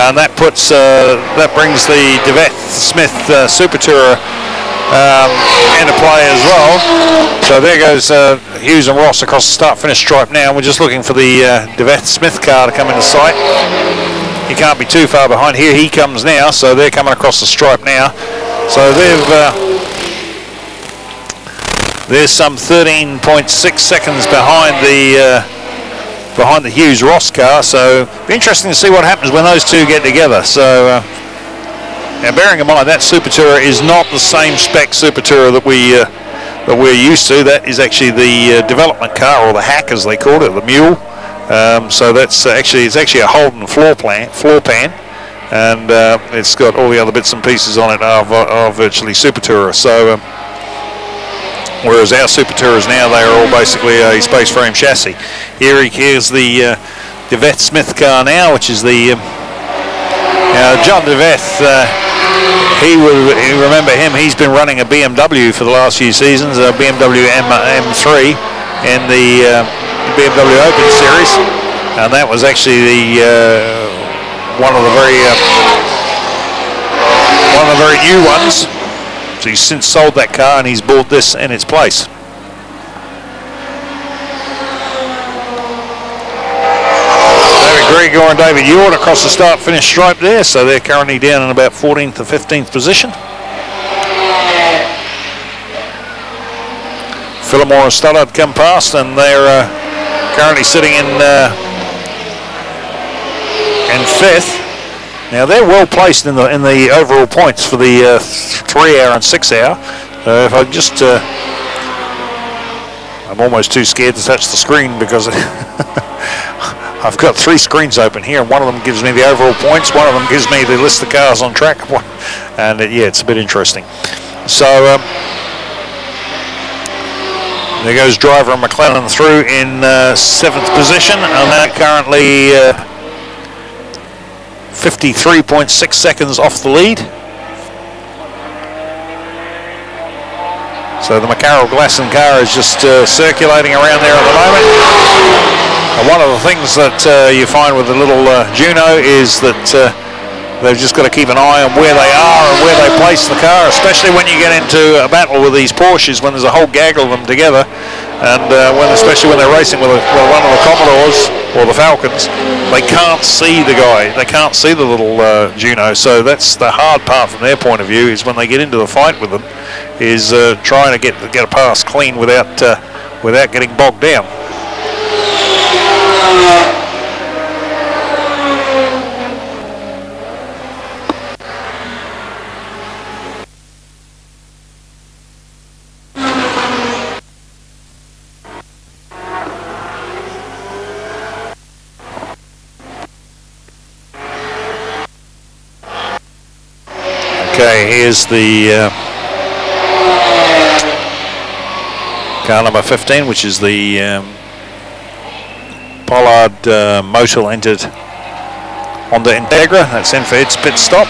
and that puts that brings the DeVeth Smith Super Tourer into play as well. So there goes Hughes and Ross across the start-finish stripe now. We're just looking for the DeVeth Smith car to come into sight. He can't be too far behind. Here he comes now, so they're coming across the stripe now. So there's some 13.6 seconds behind the Hughes Ross car. So it'll be interesting to see what happens when those two get together. So now bearing in mind that Super Tourer is not the same spec Super Tourer that we're used to. That is actually the development car, or the hack as they called it, the mule. So that's it's actually a Holden floor pan, and it's got all the other bits and pieces on it are virtually Super Tourer. So whereas our Super Tourers now, they are all basically a space frame chassis. Here's the DeVeth Smith car now, which is the John DeVeth. You remember him. He's been running a BMW for the last few seasons, a BMW M3 in the BMW Open Series, and that was actually one of the very new ones. So he's since sold that car and he's bought this in its place. David Gregor and David Ewart across the start-finish stripe there, so they're currently down in about 14th to 15th position. Phillimore and Stoddard come past, and they're currently sitting in 5th. Now they're well placed in the overall points for the 3 hour and 6 hour. If I just, I'm almost too scared to touch the screen because I've got 3 screens open here, and one of them gives me the overall points, one of them gives me the list of cars on track, and yeah, it's a bit interesting. So there goes Driver and McLennan through in 7th position, and they're currently 53.6 seconds off the lead. So the McCarroll Glasson car is just circulating around there at the moment. And one of the things that you find with the little Juno is that they've just got to keep an eye on where they are and where they place the car, especially when you get into a battle with these Porsches, when there's a whole gaggle of them together, and especially when they're racing with one of the Commodores or the Falcons, they can't see the guy, they can't see the little Juno. So that's the hard part from their point of view, is when they get into the fight with them, is trying to get a pass clean without getting bogged down. Okay, here's the car number 15, which is the Pollard Motul entered Honda Integra. That's in for its pit stop.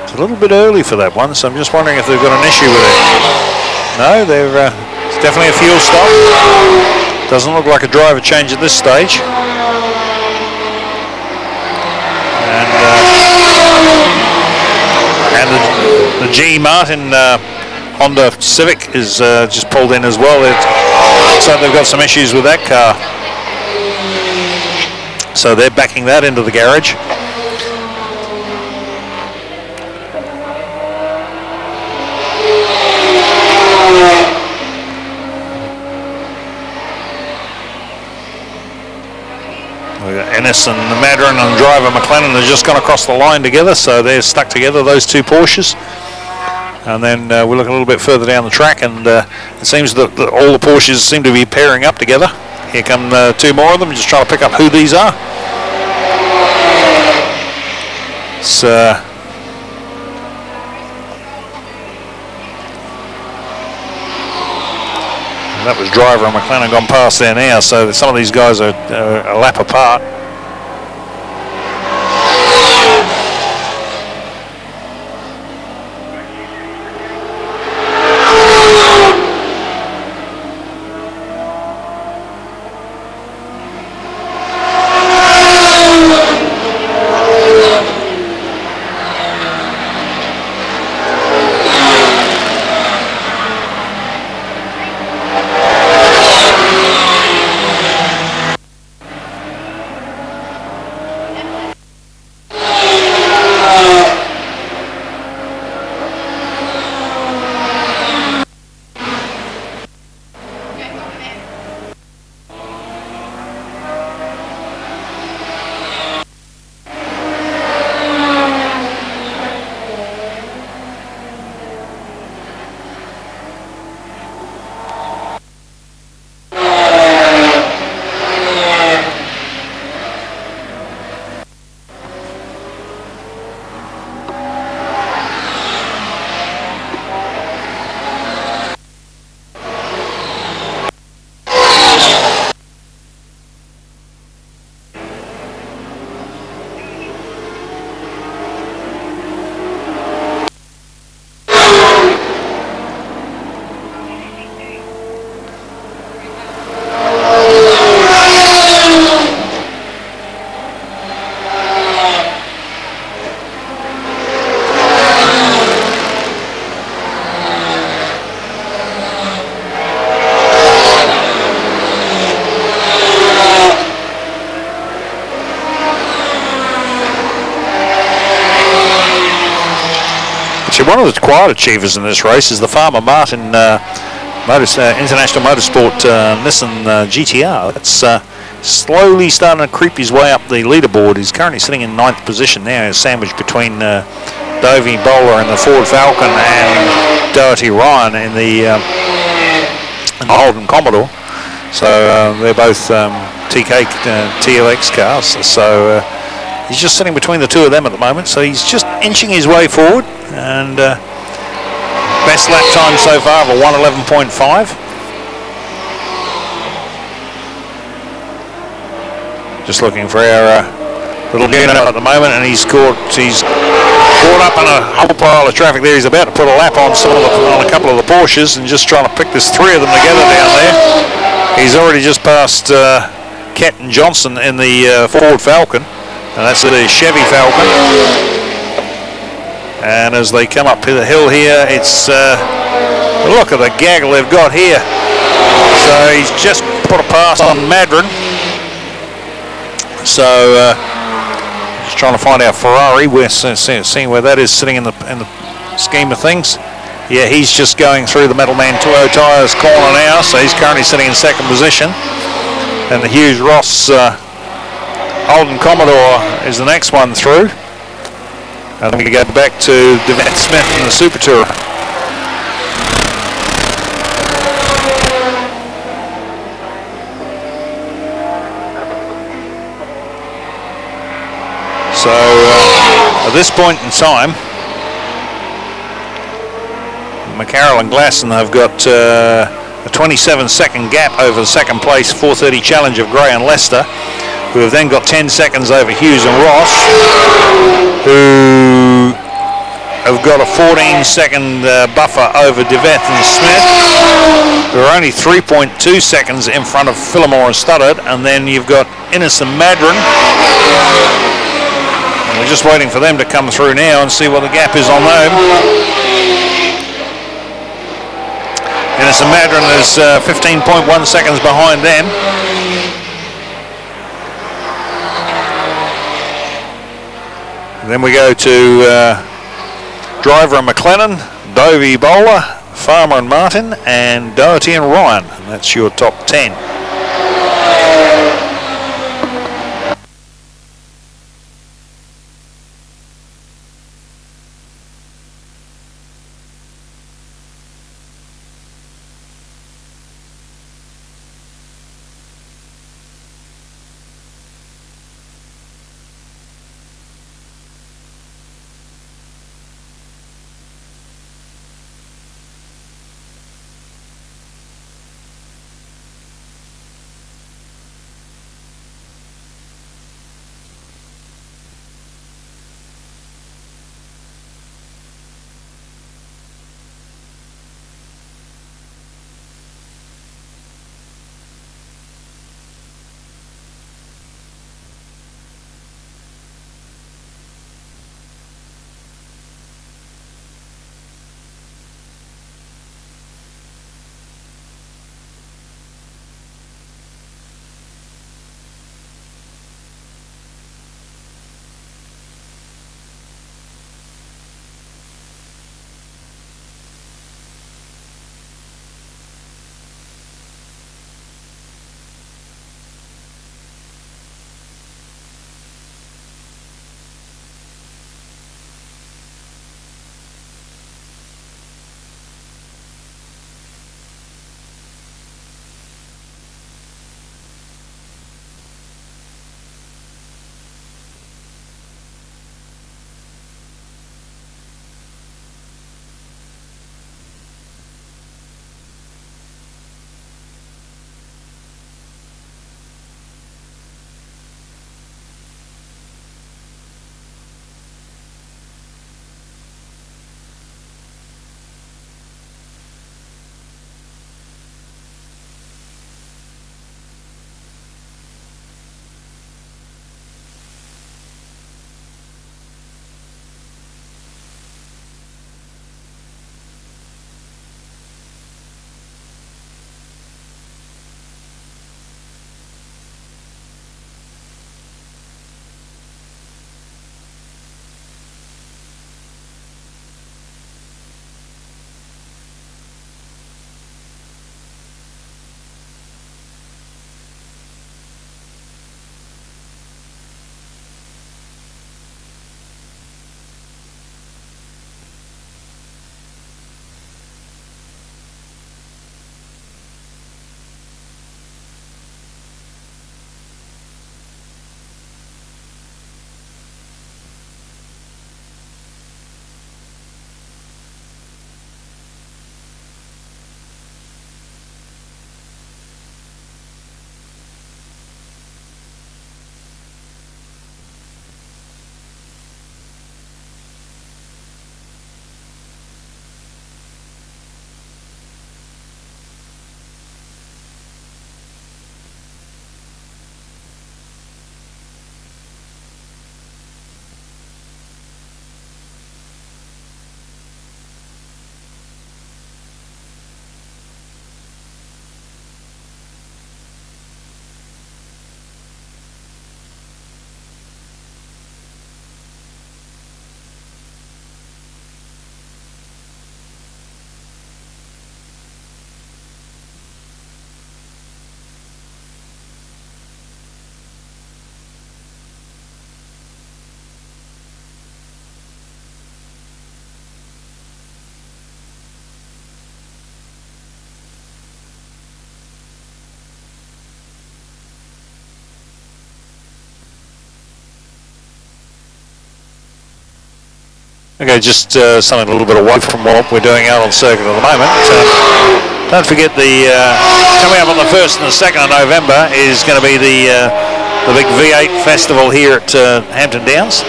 It's a little bit early for that one, so I'm just wondering if they've got an issue with it. No, it's definitely a fuel stop. Doesn't look like a driver change at this stage. And the G Martin Honda Civic is just pulled in as well. So they've got some issues with that car. So they're backing that into the garage. Ennis and Madron and driver McLennan have just gone across the line together, so they're stuck together, those two Porsches. And then we look a little bit further down the track, and it seems that all the Porsches seem to be pairing up together. Here come 2 more of them, just trying to pick up who these are. So that was driver and McLennan gone past there now, so some of these guys are a lap apart. Actually, one of the quiet achievers in this race is the Farmer Martin International Motorsport Nissan GTR. That's slowly starting to creep his way up the leaderboard. He's currently sitting in 9th position now. He's sandwiched between Dovey Bowler in the Ford Falcon and Doherty Ryan in the Holden Commodore. So they're both TK TLX cars. So he's just sitting between the two of them at the moment. So he's just inching his way forward, and best lap time so far of a 1:11.5. Just looking for our little unit at the moment, and he's caught up in a whole pile of traffic there. He's about to put a lap on on a couple of the Porsches and just trying to pick this 3 of them together down there. He's already just passed Captain Johnson in the Ford Falcon, and that's the Chevy Falcon. And as they come up the hill here, it's look at the gaggle they've got here. So he's just put a pass on Madron. So just trying to find our Ferrari. We're seeing where that is sitting in the scheme of things. Yeah, he's just going through the Metalman Tyres corner now, so he's currently sitting in 2nd position. And the Hughes Ross Holden Commodore is the next one through. And we go back to DeVette Smith in the Super Tourer. So at this point in time, McCarroll and Glasson have got a 27-second gap over the 2nd place 430 challenge of Gray and Lester, who have then got 10 seconds over Hughes and Ross, who have got a 14-second buffer over DeVette and Smith, who are only 3.2 seconds in front of Phillimore and Studdard, and then you've got Innes and Madron. And we're just waiting for them to come through now and see what the gap is on them. Innes and Madron is 15.1 seconds behind them. Then we go to Driver and McLennan, Dovey Bowler, Farmer and Martin, and Doherty and Ryan. And that's your top 10. Okay, just something a little bit away from what we're doing out on circuit at the moment. Don't forget coming up on the 1st and the 2nd of November is going to be the big V8 festival here at Hampton Downs.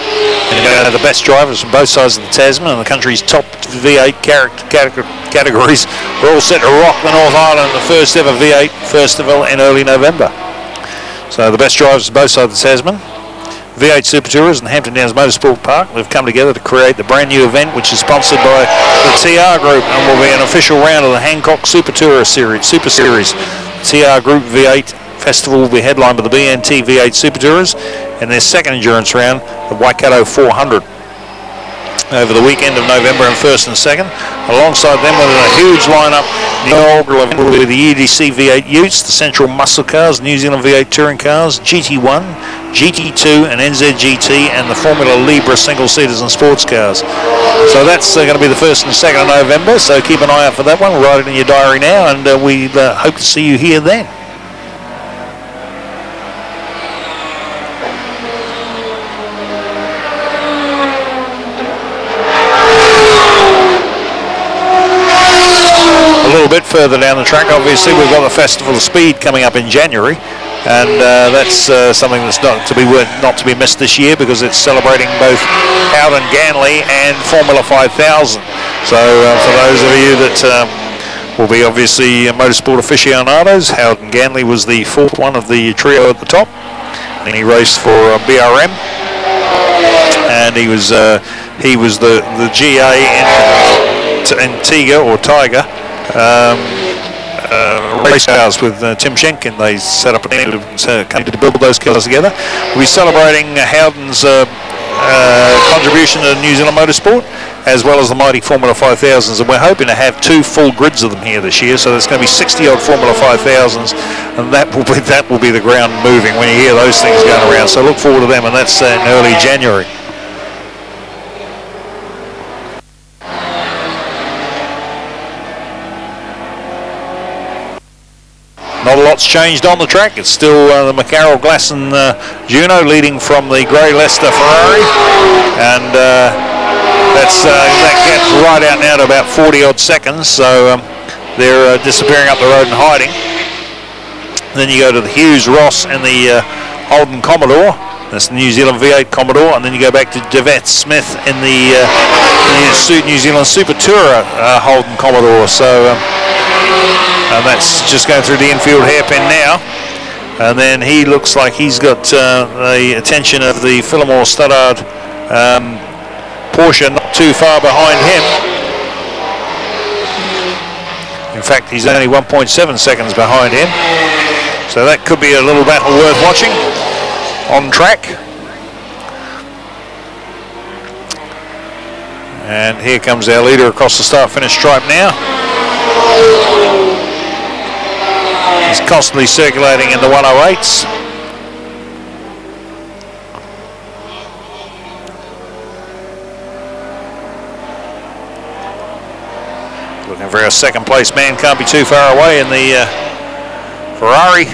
And the best drivers from both sides of the Tasman and the country's top V8 categories are all set to rock the North Island at the first ever V8 festival in early November. So the best drivers from both sides of the Tasman, V8 Super Tourers and Hampton Downs Motorsport Park, they've come together to create the brand new event, which is sponsored by the TR Group and will be an official round of the Hancock Super Tourer Series. TR Group V8 Festival will be headlined by the BNT V8 Super Tourers and their second endurance round, the Waikato 400. Over the weekend of November and 1st and 2nd. Alongside them with a huge lineup, the inaugural event will be the EDC V8 Utes, the Central Muscle Cars, New Zealand V8 Touring Cars, GT1, GT2 and NZGT, and the Formula Libre single-seaters and sports cars. So that's going to be the 1st and 2nd of November, so keep an eye out for that one. Write it in your diary now, and we hope to see you here then. A little bit further down the track, obviously, we've got the Festival of Speed coming up in January, and that's something that's not to be missed this year because it's celebrating both Howden Ganley and Formula 5000. So for those of you that will be obviously motorsport aficionados, Howden Ganley was the 4th one of the trio at the top, and he raced for BRM, and he was the GA in Tiger race cars with Tim Schenkin. They set up a team to build those cars together. We'll be celebrating Howden's contribution to New Zealand motorsport, as well as the mighty Formula 5000s, and we're hoping to have 2 full grids of them here this year. So there's going to be 60-odd Formula 5000s, and that will be the ground moving when you hear those things going around. So look forward to them, and that's in early January. Not a lot's changed on the track. It's still the McCarroll Glasson Juno leading from the Grey Leicester Ferrari, and that gets right out now to about 40-odd seconds. So they're disappearing up the road and hiding. Then you go to the Hughes Ross and the Holden Commodore. That's the New Zealand V8 Commodore, and then you go back to Devette Smith in the New Zealand Super Tourer Holden Commodore. So. And that's just going through the infield hairpin now, and then he looks like he's got the attention of the Fillmore Studdard Porsche not too far behind him. In fact, he's only 1.7 seconds behind him, so that could be a little battle worth watching on track. And here comes our leader across the start-finish stripe now. He's constantly circulating in the 108s. Looking for our second place man, can't be too far away in the Ferrari.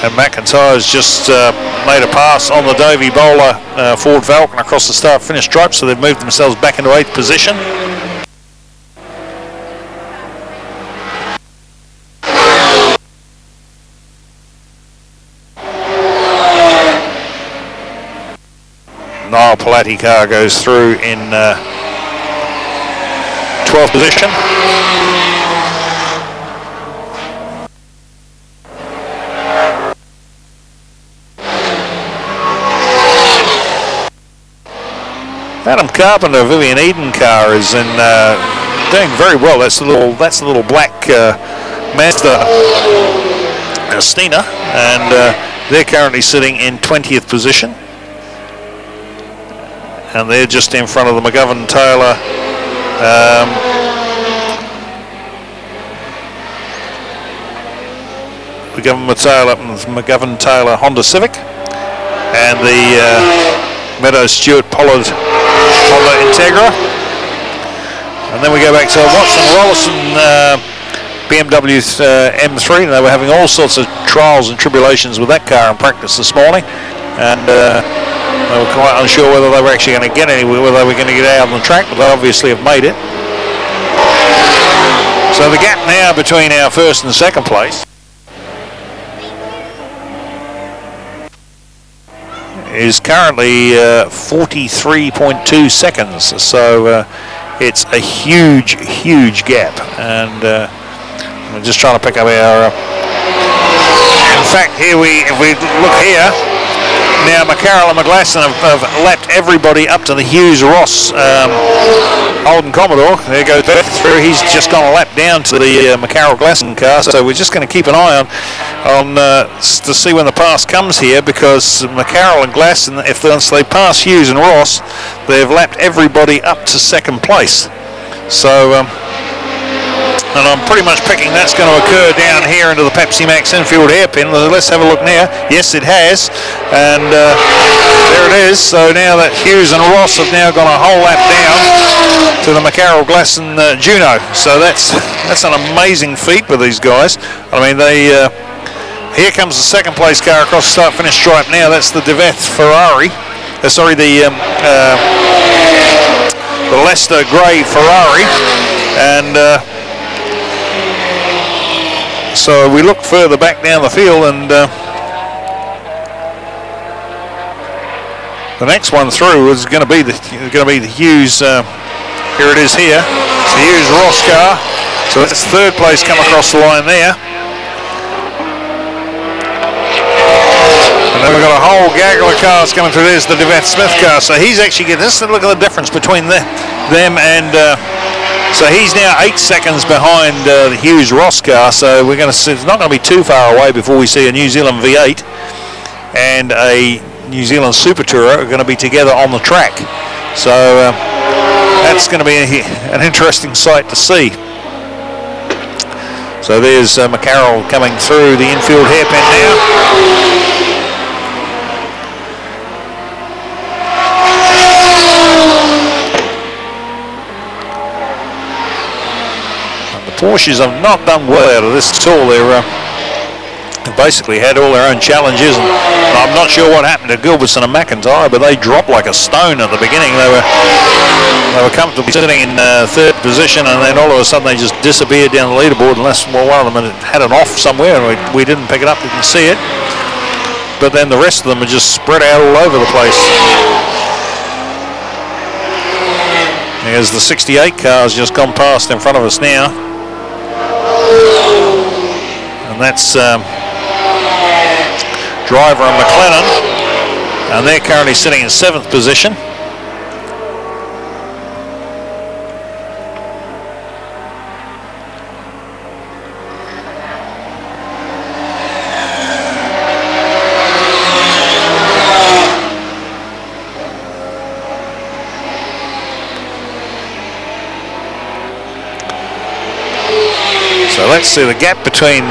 And McIntyre's just made a pass on the Dovey Bowler Ford Falcon across the start-finish stripe, so they've moved themselves back into 8th position. Niall Palatti car goes through in 12th position. Adam Carpenter, Vivian Eden car is in doing very well. That's the little black Mazda Stina, and they're currently sitting in 20th position, and they're just in front of the McGovern Taylor McGovern Taylor Honda Civic, and the Meadows Stewart Pollard Honda Integra. And then we go back to Watson Rollison BMW M3, and they were having all sorts of trials and tribulations with that car in practice this morning, and they were quite unsure whether they were actually going to get anywhere, whether they were going to get out on the track, but they obviously have made it. So the gap now between our first and second place is currently 43.2 seconds, so it's a huge gap, and I'm just trying to pick up our in fact here if we look here now, McCarroll and McGlasson have lapped everybody up to the Hughes Ross Holden Commodore. There goes Beth through. He's just gone a lap down to the McCarroll Glasson car, so we're just going to keep an eye on to see when the pass comes here, because McCarroll and Glasson, if once they pass Hughes and Ross, they've lapped everybody up to second place. So and I'm pretty much picking that's going to occur down here into the Pepsi Max infield hairpin. Let's have a look now. Yes, it has, and there it is. So now that Hughes and Ross have now gone a whole lap down to the McCarroll Glasson Juno. So that's an amazing feat with these guys. I mean, they here comes the second place car across the start-finish stripe now. That's the DeVeth Ferrari. Sorry, the Leicester Grey Ferrari, and so we look further back down the field, and the next one through is going to be the Hughes. Here it is here. It's the Hughes Ross car. So that's third place come across the line there. And then we've got a whole gaggle of cars coming through. There's the DeVeth Smith car. So he's actually getting this. Look at the difference between them and. So he's now 8 seconds behind the Hughes Ross car. So we're going to see, it's not going to be too far away before we see a New Zealand V8 and a New Zealand Super Tourer are going to be together on the track. So that's going to be an interesting sight to see. So there's McCarroll coming through the infield hairpin now. Porsches have not done well out of this at all. They've basically had all their own challenges, and I'm not sure what happened to Gilbertson and McIntyre, but they dropped like a stone at the beginning. They were comfortably sitting in third position, and then all of a sudden they just disappeared down the leaderboard, unless one of them had an off somewhere, and we didn't pick it up, didn't see it. But then the rest of them are just spread out all over the place. There's the 68 car's just gone past in front of us now. And that's Driver and McLennan, and they're currently sitting in 7th position. So let's see the gap between,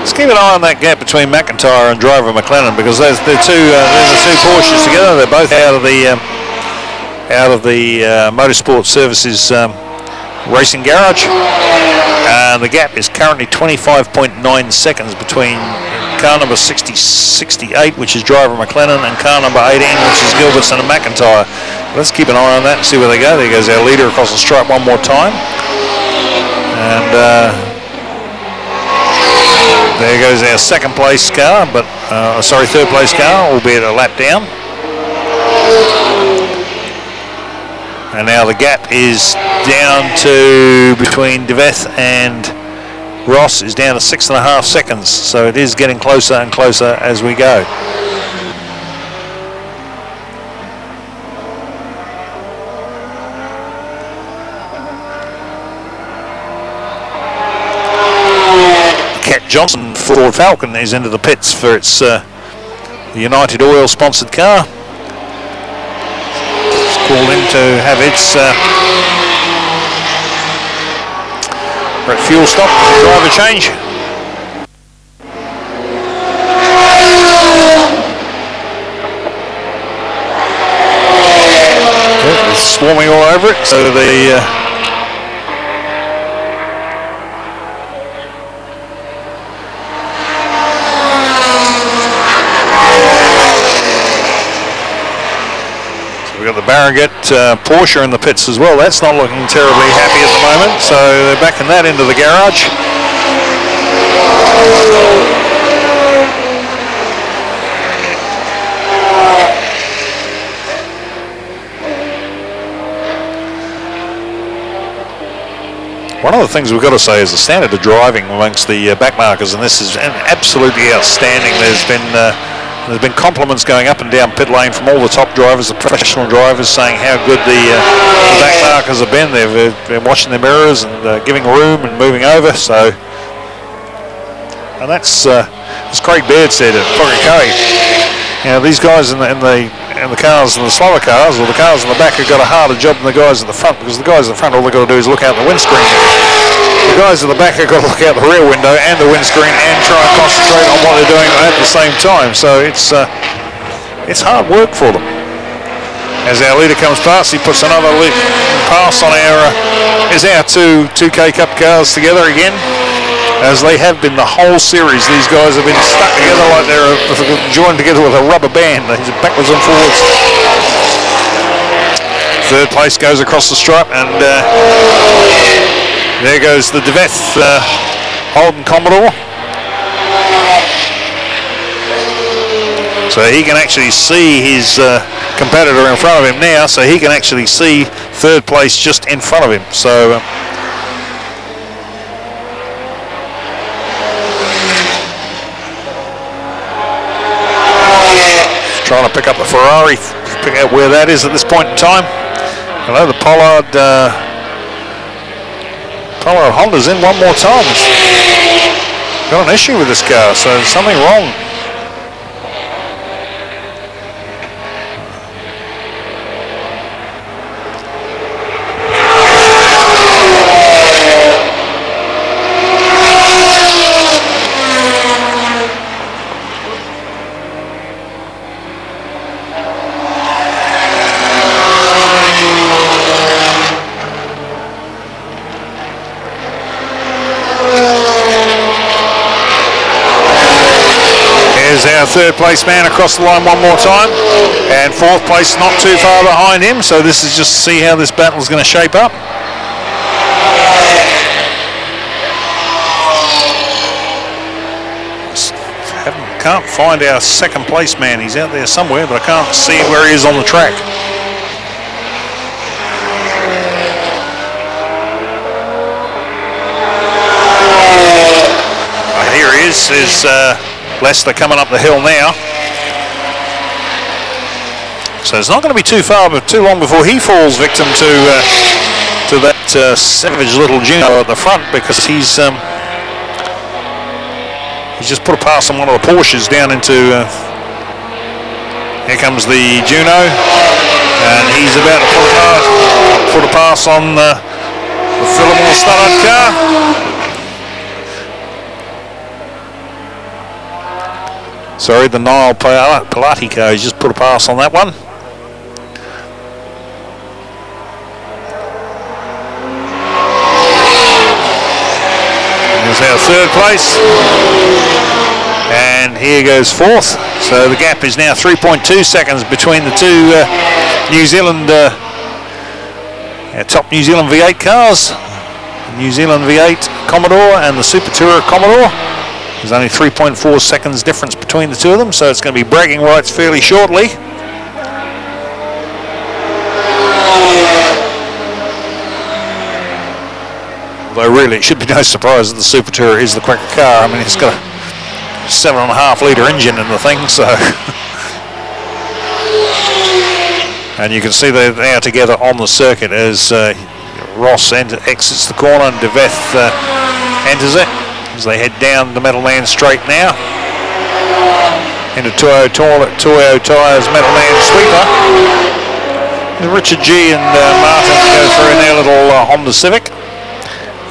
let's keep an eye on that gap between McIntyre and Driver McLennan, because there's the two Porsches together. They're both out of the Motorsport Services racing garage. The gap is currently 25.9 seconds between car number 68, which is Driver McLennan, and car number 18, which is Gilbertson and McIntyre. Let's keep an eye on that and see where they go. There goes our leader across the stripe one more time. And there goes our second place car, but third place car, albeit a lap down. And now the gap is down to, between DeVeth and Ross, is down to 6.5 seconds. So it is getting closer and closer as we go. Johnson Ford Falcon is into the pits for its United Oil sponsored car. It's called in to have its fuel stop, driver change. It's swarming all over it, so Farragut, Porsche in the pits as well. That's not looking terribly happy at the moment, so they're backing that into the garage. One of the things we've got to say is the standard of driving amongst the backmarkers, and this is absolutely outstanding. There's been compliments going up and down pit lane from all the top drivers, the professional drivers, saying how good the backmarkers have been. They've been watching their mirrors and giving room and moving over. So, and that's as Craig Baird said at Pogacar, you know, these guys in the cars and the slower cars, or the cars in the back, have got a harder job than the guys at the front, because the guys at the front, all they've got to do is look out the windscreen. The guys at the back have got to look out the rear window and the windscreen and try and concentrate on what they're doing at the same time. So it's hard work for them. As our leader comes past, he puts another pass on our two K Cup cars together again, as they have been the whole series. These guys have been stuck together like they're joined together with a rubber band. They're backwards and forwards. Third place goes across the stripe, and there goes the DeVeth Holden Commodore. So he can actually see his competitor in front of him now, so he can actually see third place just in front of him. So trying to pick up the Ferrari, pick out where that is at this point in time. I know the Pollard Honda's in one more time. It's got an issue with this car, so there's something wrong. Our third place man across the line one more time, and fourth place not too far behind him, so this is just to see how this battle is going to shape up. Can't find our second place man. He's out there somewhere, but I can't see where he is on the track. Here he is Lester coming up the hill now. So it's not going to be too far, but too long before he falls victim to that savage little Juno at the front, because he's just put a pass on one of the Porsches down into. Here comes the Juno, and he's about to put a pass on the Fillmore Studdard car. Sorry, the Niall Palatico, he's just put a pass on that one. There's our third place. And here goes fourth. So the gap is now 3.2 seconds between the two New Zealand, top New Zealand V8 cars. The New Zealand V8 Commodore and the Super Tourer Commodore. There's only 3.4 seconds difference between the two of them, so it's going to be bragging rights fairly shortly. Although really it should be no surprise that the Super Tourer is the quicker car. I mean, it's got a 7.5 litre engine in the thing, so. And you can see they're now together on the circuit as Ross exits the corner and DeVeth enters it, as they head down the Metal Man straight now into Toyo Tyres Metal Man sweeper. And Richard G and Martin go through in their little Honda Civic,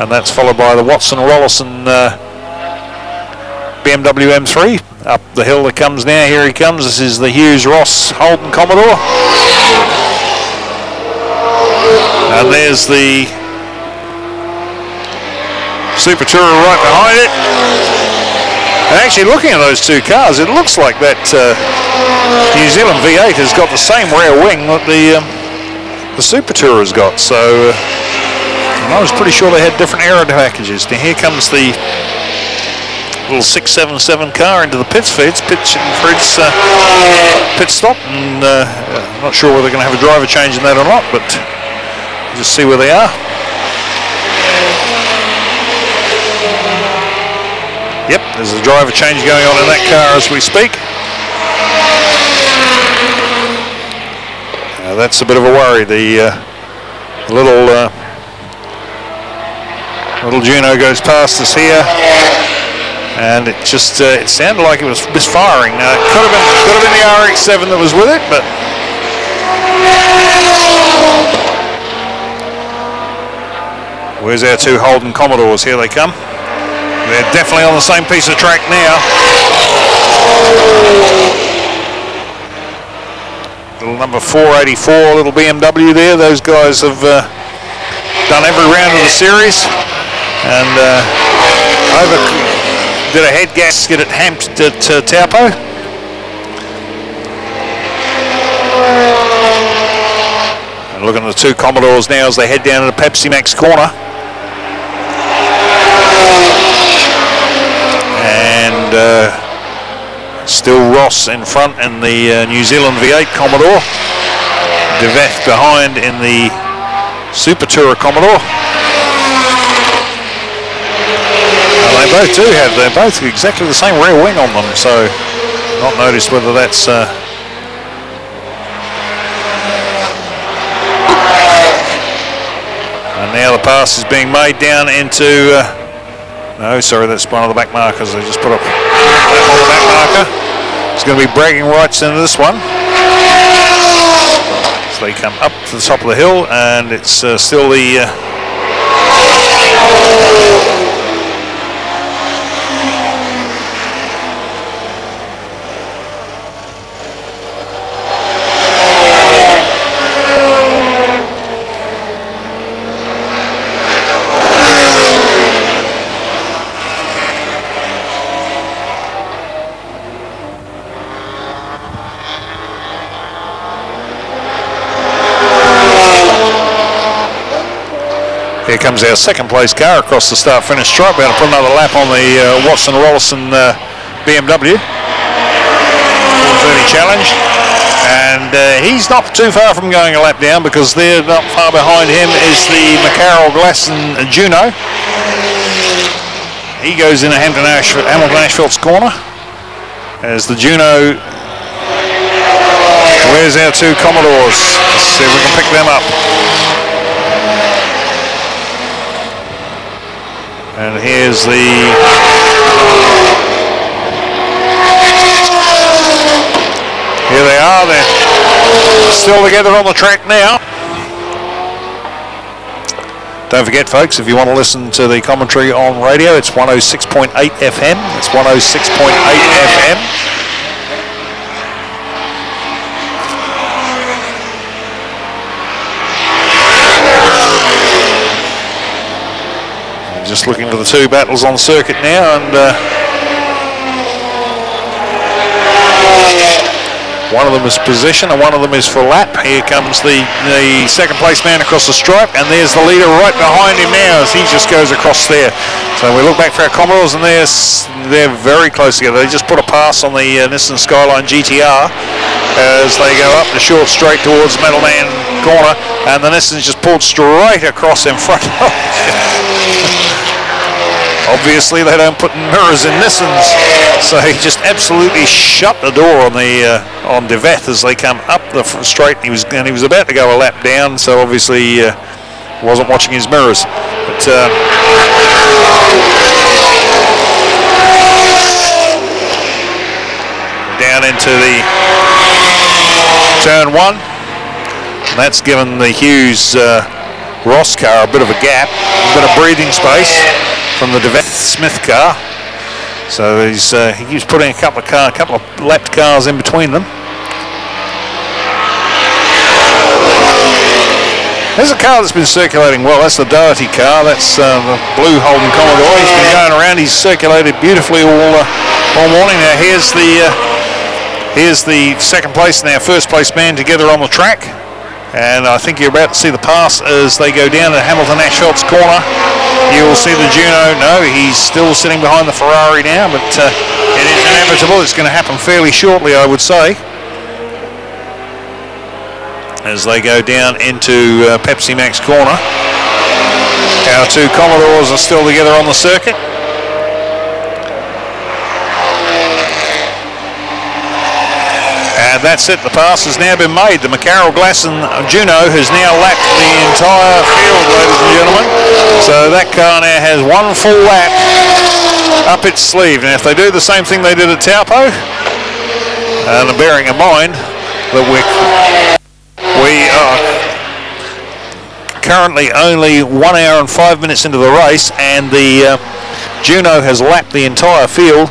and that's followed by the Watson Rollison BMW M3. Up the hill that comes now, here he comes. This is the Hughes Ross Holden Commodore, and there's the Super Tourer right behind it. And actually looking at those two cars, it looks like that New Zealand V8 has got the same rear wing that the the Super Tourer's got. So I was pretty sure they had different aero packages. Now here comes the little 677 car into the pit stop, and I'm not sure whether they're going to have a driver change in that or not, but just see where they are. Yep, there's a driver change going on in that car as we speak. That's a bit of a worry. The little Juno goes past us here, and it just it sounded like it was misfiring. Now it could have been the RX-7 that was with it, but where's our two Holden Commodores? Here they come. They're definitely on the same piece of track now. Little number 484, little BMW there. Those guys have done every round of the series, and did a head gasket at Taupo. And looking at the two Commodores now as they head down to the Pepsi Max corner. And still Ross in front in the New Zealand V8 Commodore. Deveth behind in the Super Tourer Commodore. And they both do have, they're both exactly the same rear wing on them, so not noticed whether that's and now the pass is being made down into no, sorry, that's one of the back markers. They just put up on the back marker. It's going to be bragging rights into this one. So they come up to the top of the hill, and it's still the here comes our second place car across the start-finish stripe. We're going to put another lap on the Watson-Rollison BMW 430 Challenge. And he's not too far from going a lap down, because there, not far behind him, is the McCarroll Glasson Juno. He goes into Hamilton Ashfelt's corner as the Juno. Where's our two Commodores? Let's see if we can pick them up. And here's the here they are. They're still together on the track now. Don't forget, folks, if you want to listen to the commentary on radio, it's 106.8 FM. It's 106.8 FM. Just looking for the two battles on circuit now, and one of them is position and one of them is for lap. Here comes the second place man across the stripe, and there's the leader right behind him now as he just goes across there. So we look back for our Commodores, and they're very close together. They just put a pass on the Nissan Skyline GTR as they go up the short straight towards Metalman corner, and the Nissan's just pulled straight across in front of Obviously, they don't put mirrors in Nissans, so he just absolutely shut the door on the on Deveth as they come up the straight. He was about to go a lap down, so obviously wasn't watching his mirrors. But down into the turn one, and that's given the Hughes Ross car a bit of a gap, a bit of breathing space from the Deveth Smith car. So he keeps putting a couple of lapped cars in between them. There's a car that's been circulating well. That's the Doherty car. That's the blue Holden Commodore. He's been going around. He's circulated beautifully all morning. Now here's the second place and our first place man together on the track. And I think you're about to see the pass as they go down to Hamilton Asphalt corner. You will see the Juno. No, he's still sitting behind the Ferrari now, but it is inevitable. It's going to happen fairly shortly, I would say, as they go down into Pepsi Max corner. Our two Commodores are still together on the circuit. And that's it, the pass has now been made. The McCarroll Glasson Juno has now lapped the entire field, ladies and gentlemen. So that car now has one full lap up its sleeve. Now if they do the same thing they did at Taupo, and bearing in mind that we are currently only 1 hour and 5 minutes into the race, and the Juno has lapped the entire field,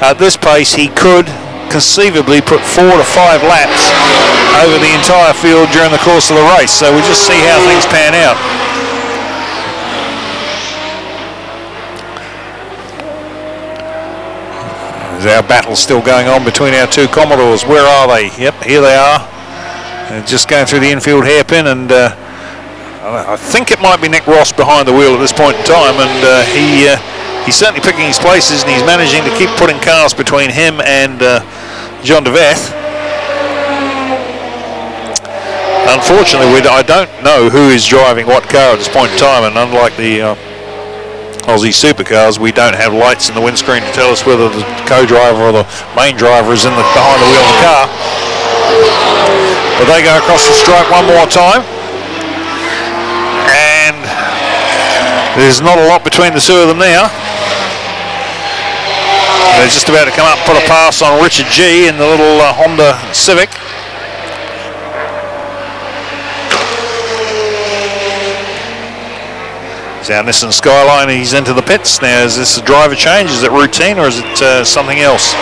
at this pace he could conceivably put 4 to 5 laps over the entire field during the course of the race. So we'll just see how things pan out. There's our battle still going on between our two Commodores. Where are they? Yep, here they are. They're just going through the infield hairpin, and I think it might be Nick Ross behind the wheel at this point in time, and he's certainly picking his places, and he's managing to keep putting cars between him and John DeVeth. Unfortunately, I don't know who is driving what car at this point in time, and unlike the Aussie supercars, we don't have lights in the windscreen to tell us whether the co-driver or the main driver is behind the wheel of the car. But they go across the stripe one more time, and there's not a lot between the two of them now. They're just about to come up and put a pass on Richard G in the little Honda Civic. It's our Nissan Skyline. He's into the pits. Now, is this a driver change? Is it routine, or is it something else?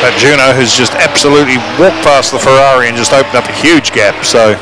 That Juno has just absolutely walked past the Ferrari and just opened up a huge gap. So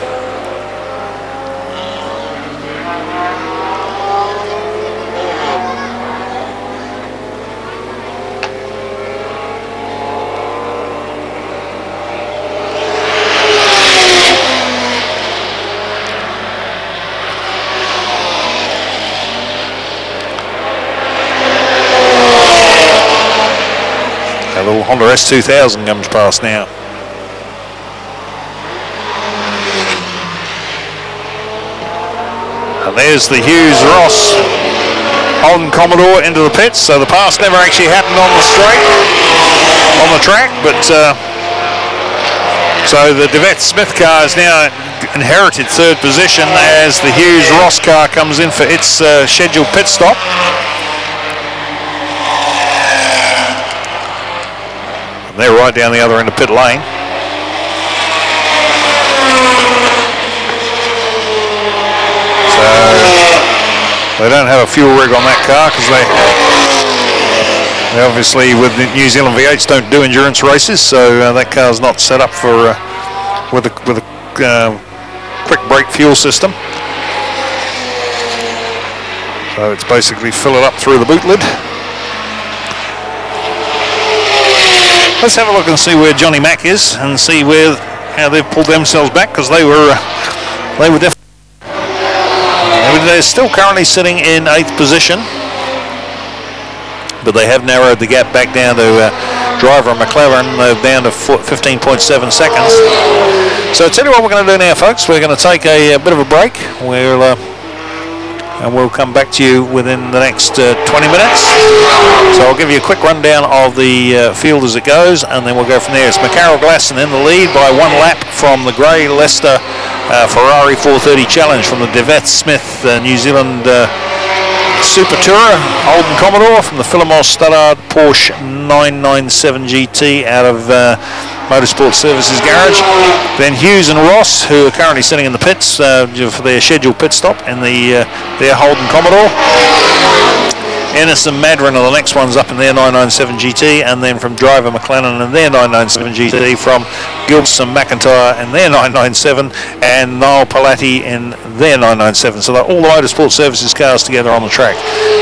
Honda S2000 comes past now. And there's the Hughes Ross Holden Commodore into the pits. So the pass never actually happened on the straight, on the track, but so the DeVeth Smith car has now inherited third position as the Hughes Ross car comes in for its scheduled pit stop. They're right down the other end of pit lane. So they don't have a fuel rig on that car because they obviously, with the New Zealand V8s, don't do endurance races. So that car's not set up for with a quick brake fuel system. So it's basically fill it up through the boot lid. Let's have a look and see where Johnny Mack is and see how they've pulled themselves back, because they were definitely. They're still currently sitting in 8th position, but they have narrowed the gap back down to driver McLaren. They're down to 15.7 seconds. So I'll tell you what we're going to do now, folks. We're going to take a bit of a break. And we'll come back to you within the next 20 minutes. So I'll give you a quick rundown of the field as it goes, and then we'll go from there. It's McCarroll Glasson in the lead by 1 lap from the Grey Leicester Ferrari 430 Challenge, from the DeVeth Smith New Zealand Super Tourer Holden Commodore, from the Philomore Studdard Porsche 997 GT out of Motorsport Services Garage. Then Hughes and Ross, who are currently sitting in the pits for their scheduled pit stop in their Holden Commodore. Ennis and Madron are the next ones up in their 997 GT, and then from Driver McLennan and their 997 GT, from Gilson McIntyre and their 997, and Niall Palatti in their 997. So they're all the Motorsport Services cars together on the track.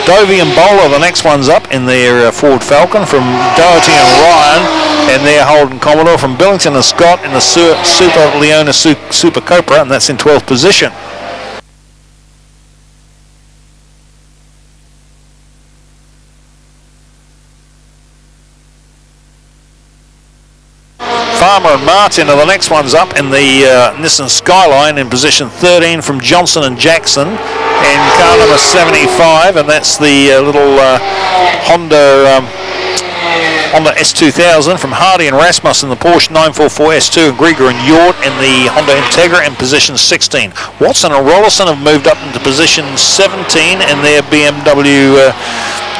Dovey and Bowl are the next ones up in their Ford Falcon, from Doherty and Ryan and their Holden Commodore, from Billington and Scott in the Super Leona Super Copra, and that's in 12th position. Farmer and Martin are the next ones up in the Nissan Skyline in position 13, from Johnson and Jackson in car number 75, and that's the little Honda S2000, from Hardy and Rasmus in the Porsche 944 S2, and Grieger and Yort in the Honda Integra in position 16. Watson and Rollison have moved up into position 17 in their BMW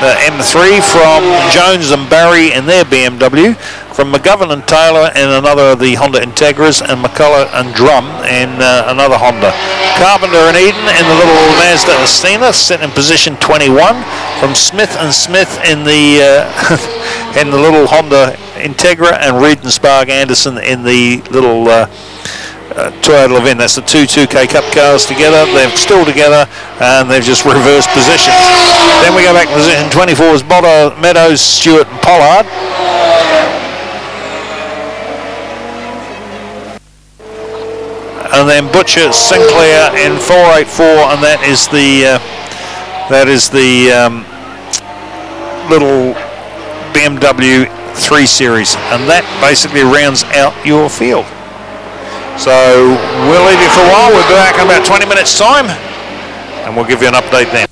M3, from Jones and Barry in their BMW, from McGovern and Taylor in another of the Honda Integras, and McCullough and Drum in another Honda. Carpenter and Eden in the little Mazda Astina, sitting in position 21, from Smith and Smith in the in the little Honda Integra, and Reed and Sparg Anderson in the little Toyota Levin. That's the two 2K Cup cars together. They're still together, and they've just reversed positions. Then we go back to position 24 is Botter, Meadows, Stewart and Pollard. And then Butcher, Sinclair in 484, and that is the little BMW 3 Series, and that basically rounds out your field. So we'll leave you for a while. We'll be back in about 20 minutes time, and we'll give you an update then.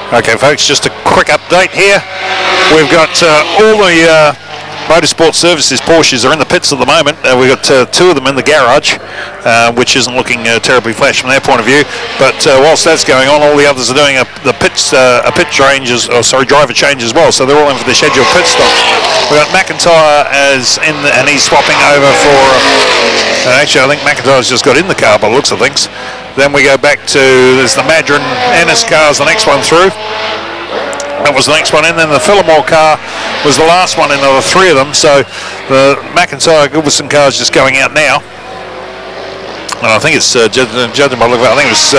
Okay, folks, just a quick update here. We've got all the motorsport services Porsches are in the pits at the moment. We've got two of them in the garage, which isn't looking terribly flash from their point of view. But whilst that's going on, all the others are doing a pit changes, driver change as well. So they're all in for the scheduled pit stop. We've got McIntyre as in, and he's swapping over for. Actually, I think McIntyre's just got in the car by the looks of things. Then we go back to there's the Madron Ennis car's the next one through. That was the next one in. Then the Phillimore car was the last one in. There were three of them. So the McIntyre Gilbertson car is just going out now. And I think it's judging by the look of it, I think it was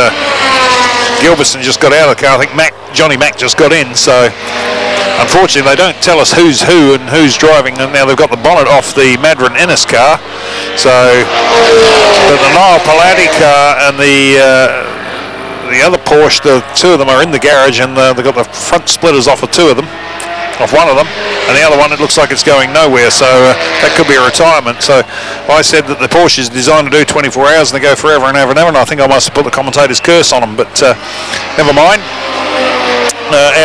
Gilbertson just got out of the car. I think Johnny Mack just got in. So unfortunately, they don't tell us who's who and who's driving. And now they've got the bonnet off the Madron Ennis car. So the Niall Palladdy car and the other Porsche, the two of them are in the garage, and they've got the front splitters off of two of them, off one of them, and the other one it looks like it's going nowhere, so that could be a retirement. So I said that the Porsche is designed to do 24 hours and they go forever and ever and ever, and I think I must have put the commentator's curse on them, but never mind.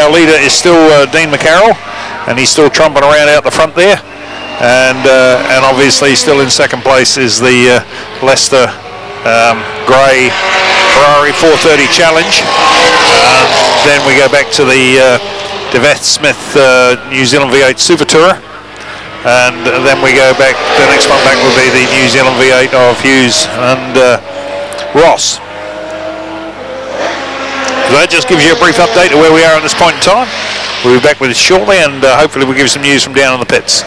Our leader is still Dean McCarroll, and he's still trumping around out the front there, and obviously still in second place is the Leicester Grey Ferrari 430 Challenge. Then we go back to the Deveth Smith New Zealand V8 Super Tourer, and then we go back, the next one back will be the New Zealand V8 of Hughes and Ross. So that just gives you a brief update of where we are at this point in time. We'll be back with it shortly, and hopefully we'll give you some news from down in the pits.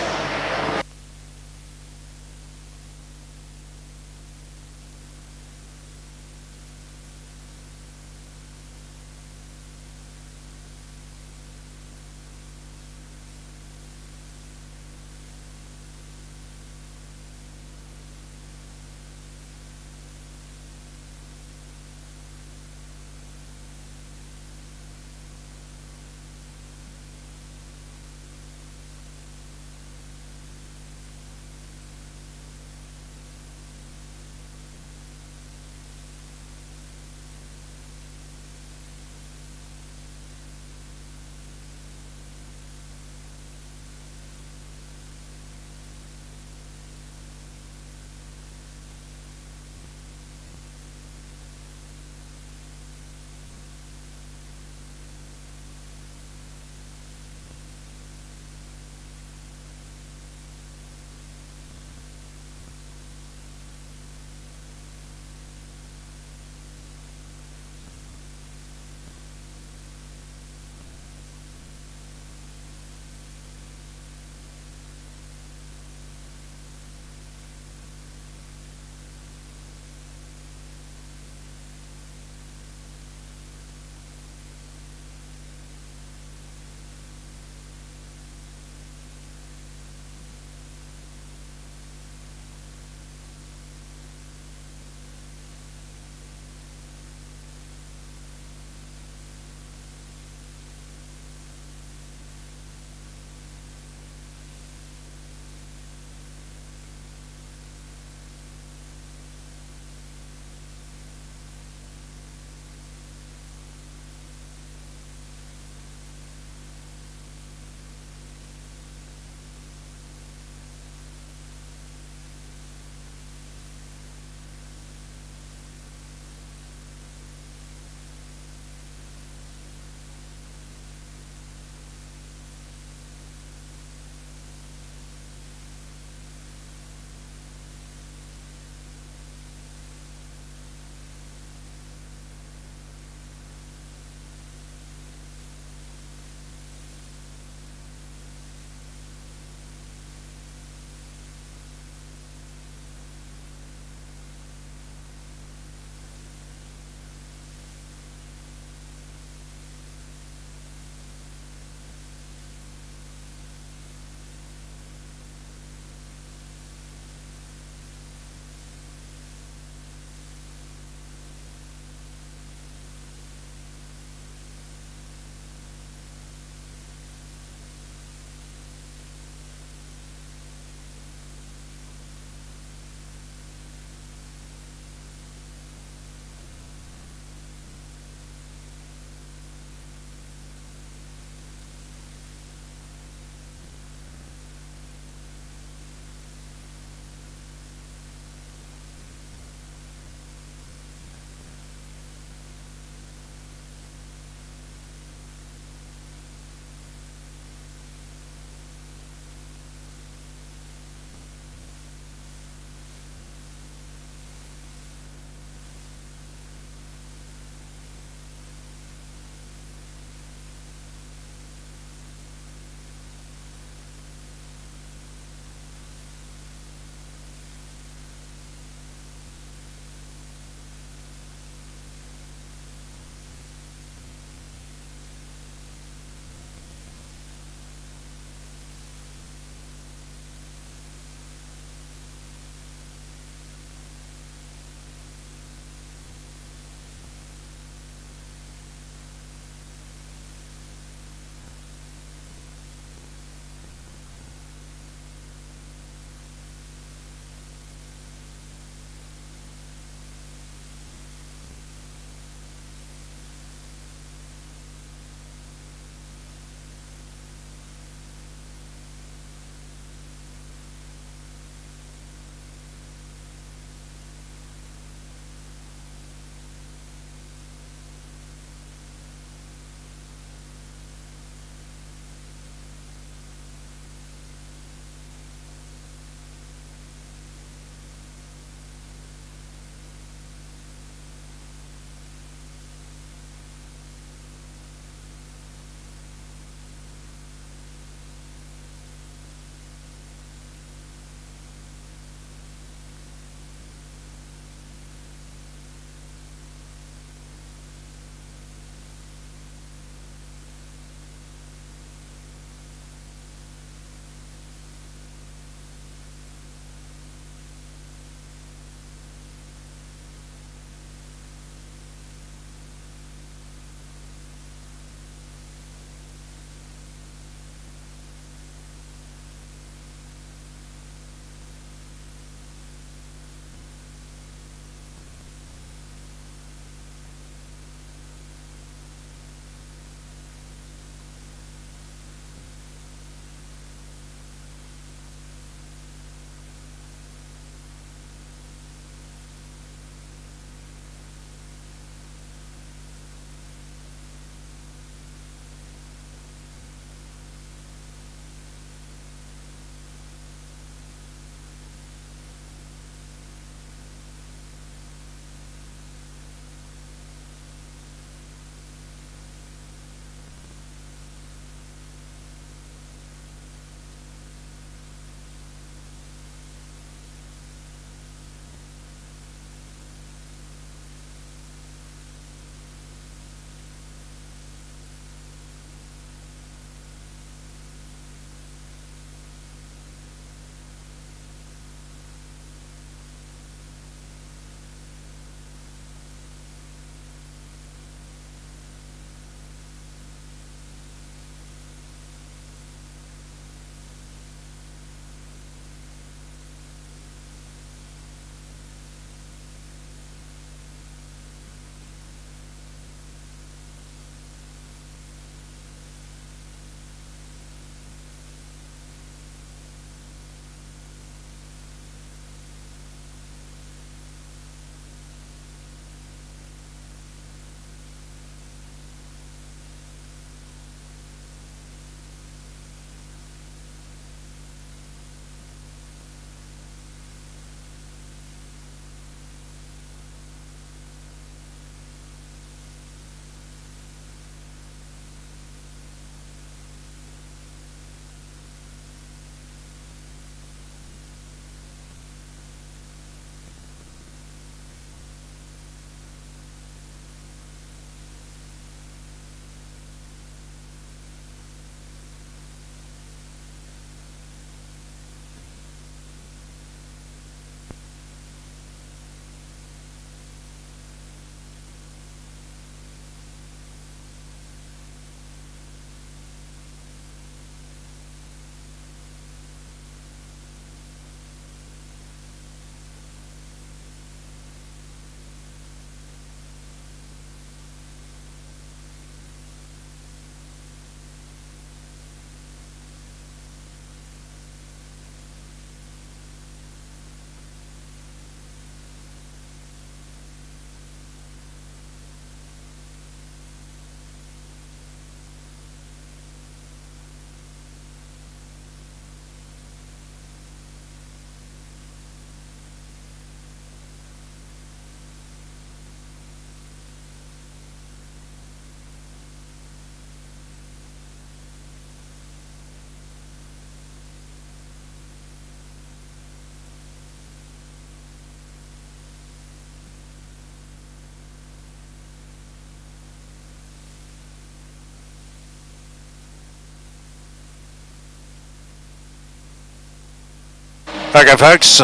Okay, folks.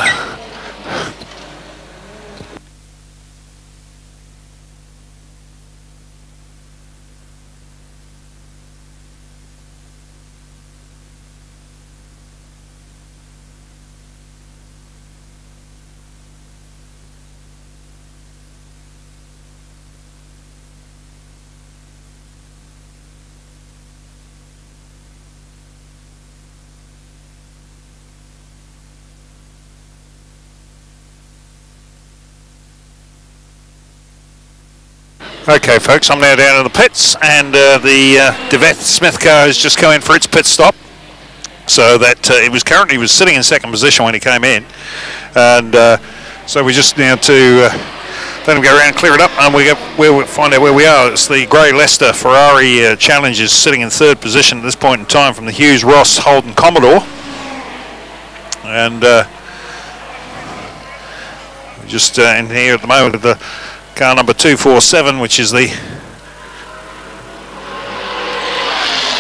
Okay, folks, I'm now down in the pits, and the DeVeth Smith car has just come in for its pit stop. So that it was sitting in second position when he came in, and so we just now to let him go around and clear it up, and we'll find out where we are. It's the Grey Leicester Ferrari Challengers sitting in third position at this point in time from the Hughes Ross Holden Commodore, and just in here at the moment with the car number 247, which is the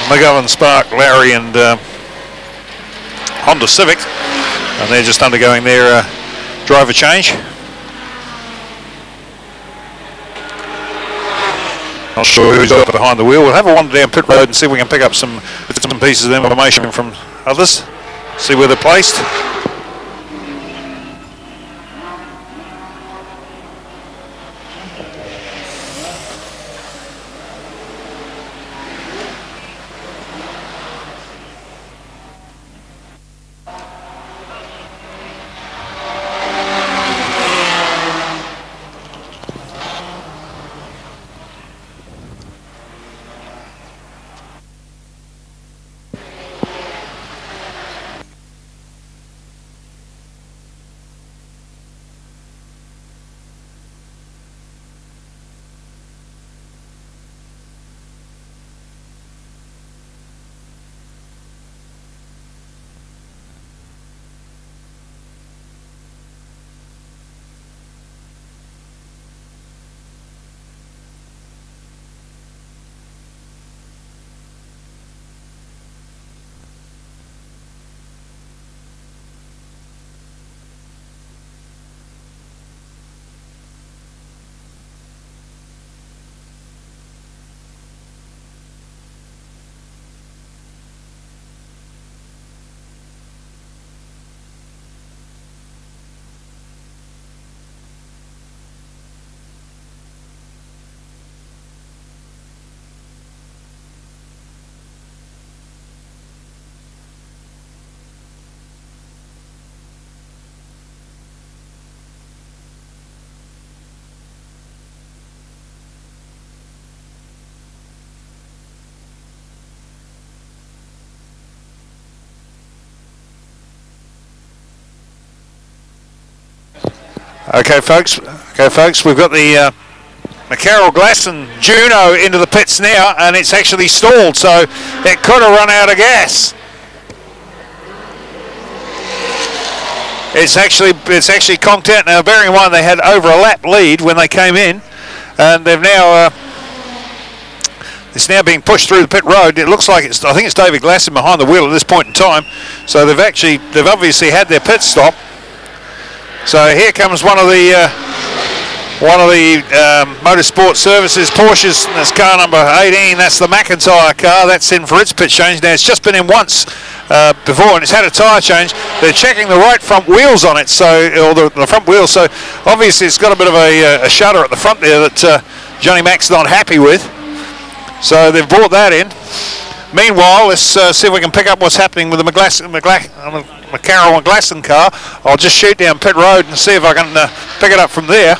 McGovern Spark Larry and Honda Civic, and they're just undergoing their driver change. Not sure who's up behind the wheel. We'll have a wander down pit road and see if we can pick up some pieces of information from others, see where they're placed. Okay, folks, we've got the McCarroll Glasson Juno into the pits now, and it's actually stalled, so it could have run out of gas. It's actually conked out now. Bearing in mind they had over a lap lead when they came in, and they've now it's now being pushed through the pit road. It looks like I think it's David Glasson behind the wheel at this point in time. So they've obviously had their pit stop. So here comes one of the motorsport services Porsches. That's car number 18. That's the McIntyre car. That's in for its pit change. Now it's just been in once before, and it's had a tyre change. They're checking the right front wheels on it, or the front wheels. So obviously it's got a bit of a shudder at the front there that Johnny Mac's not happy with. So they've brought that in. Meanwhile, let's see if we can pick up what's happening with the McCarroll and Glasson car. I'll just shoot down pit road and see if I can pick it up from there.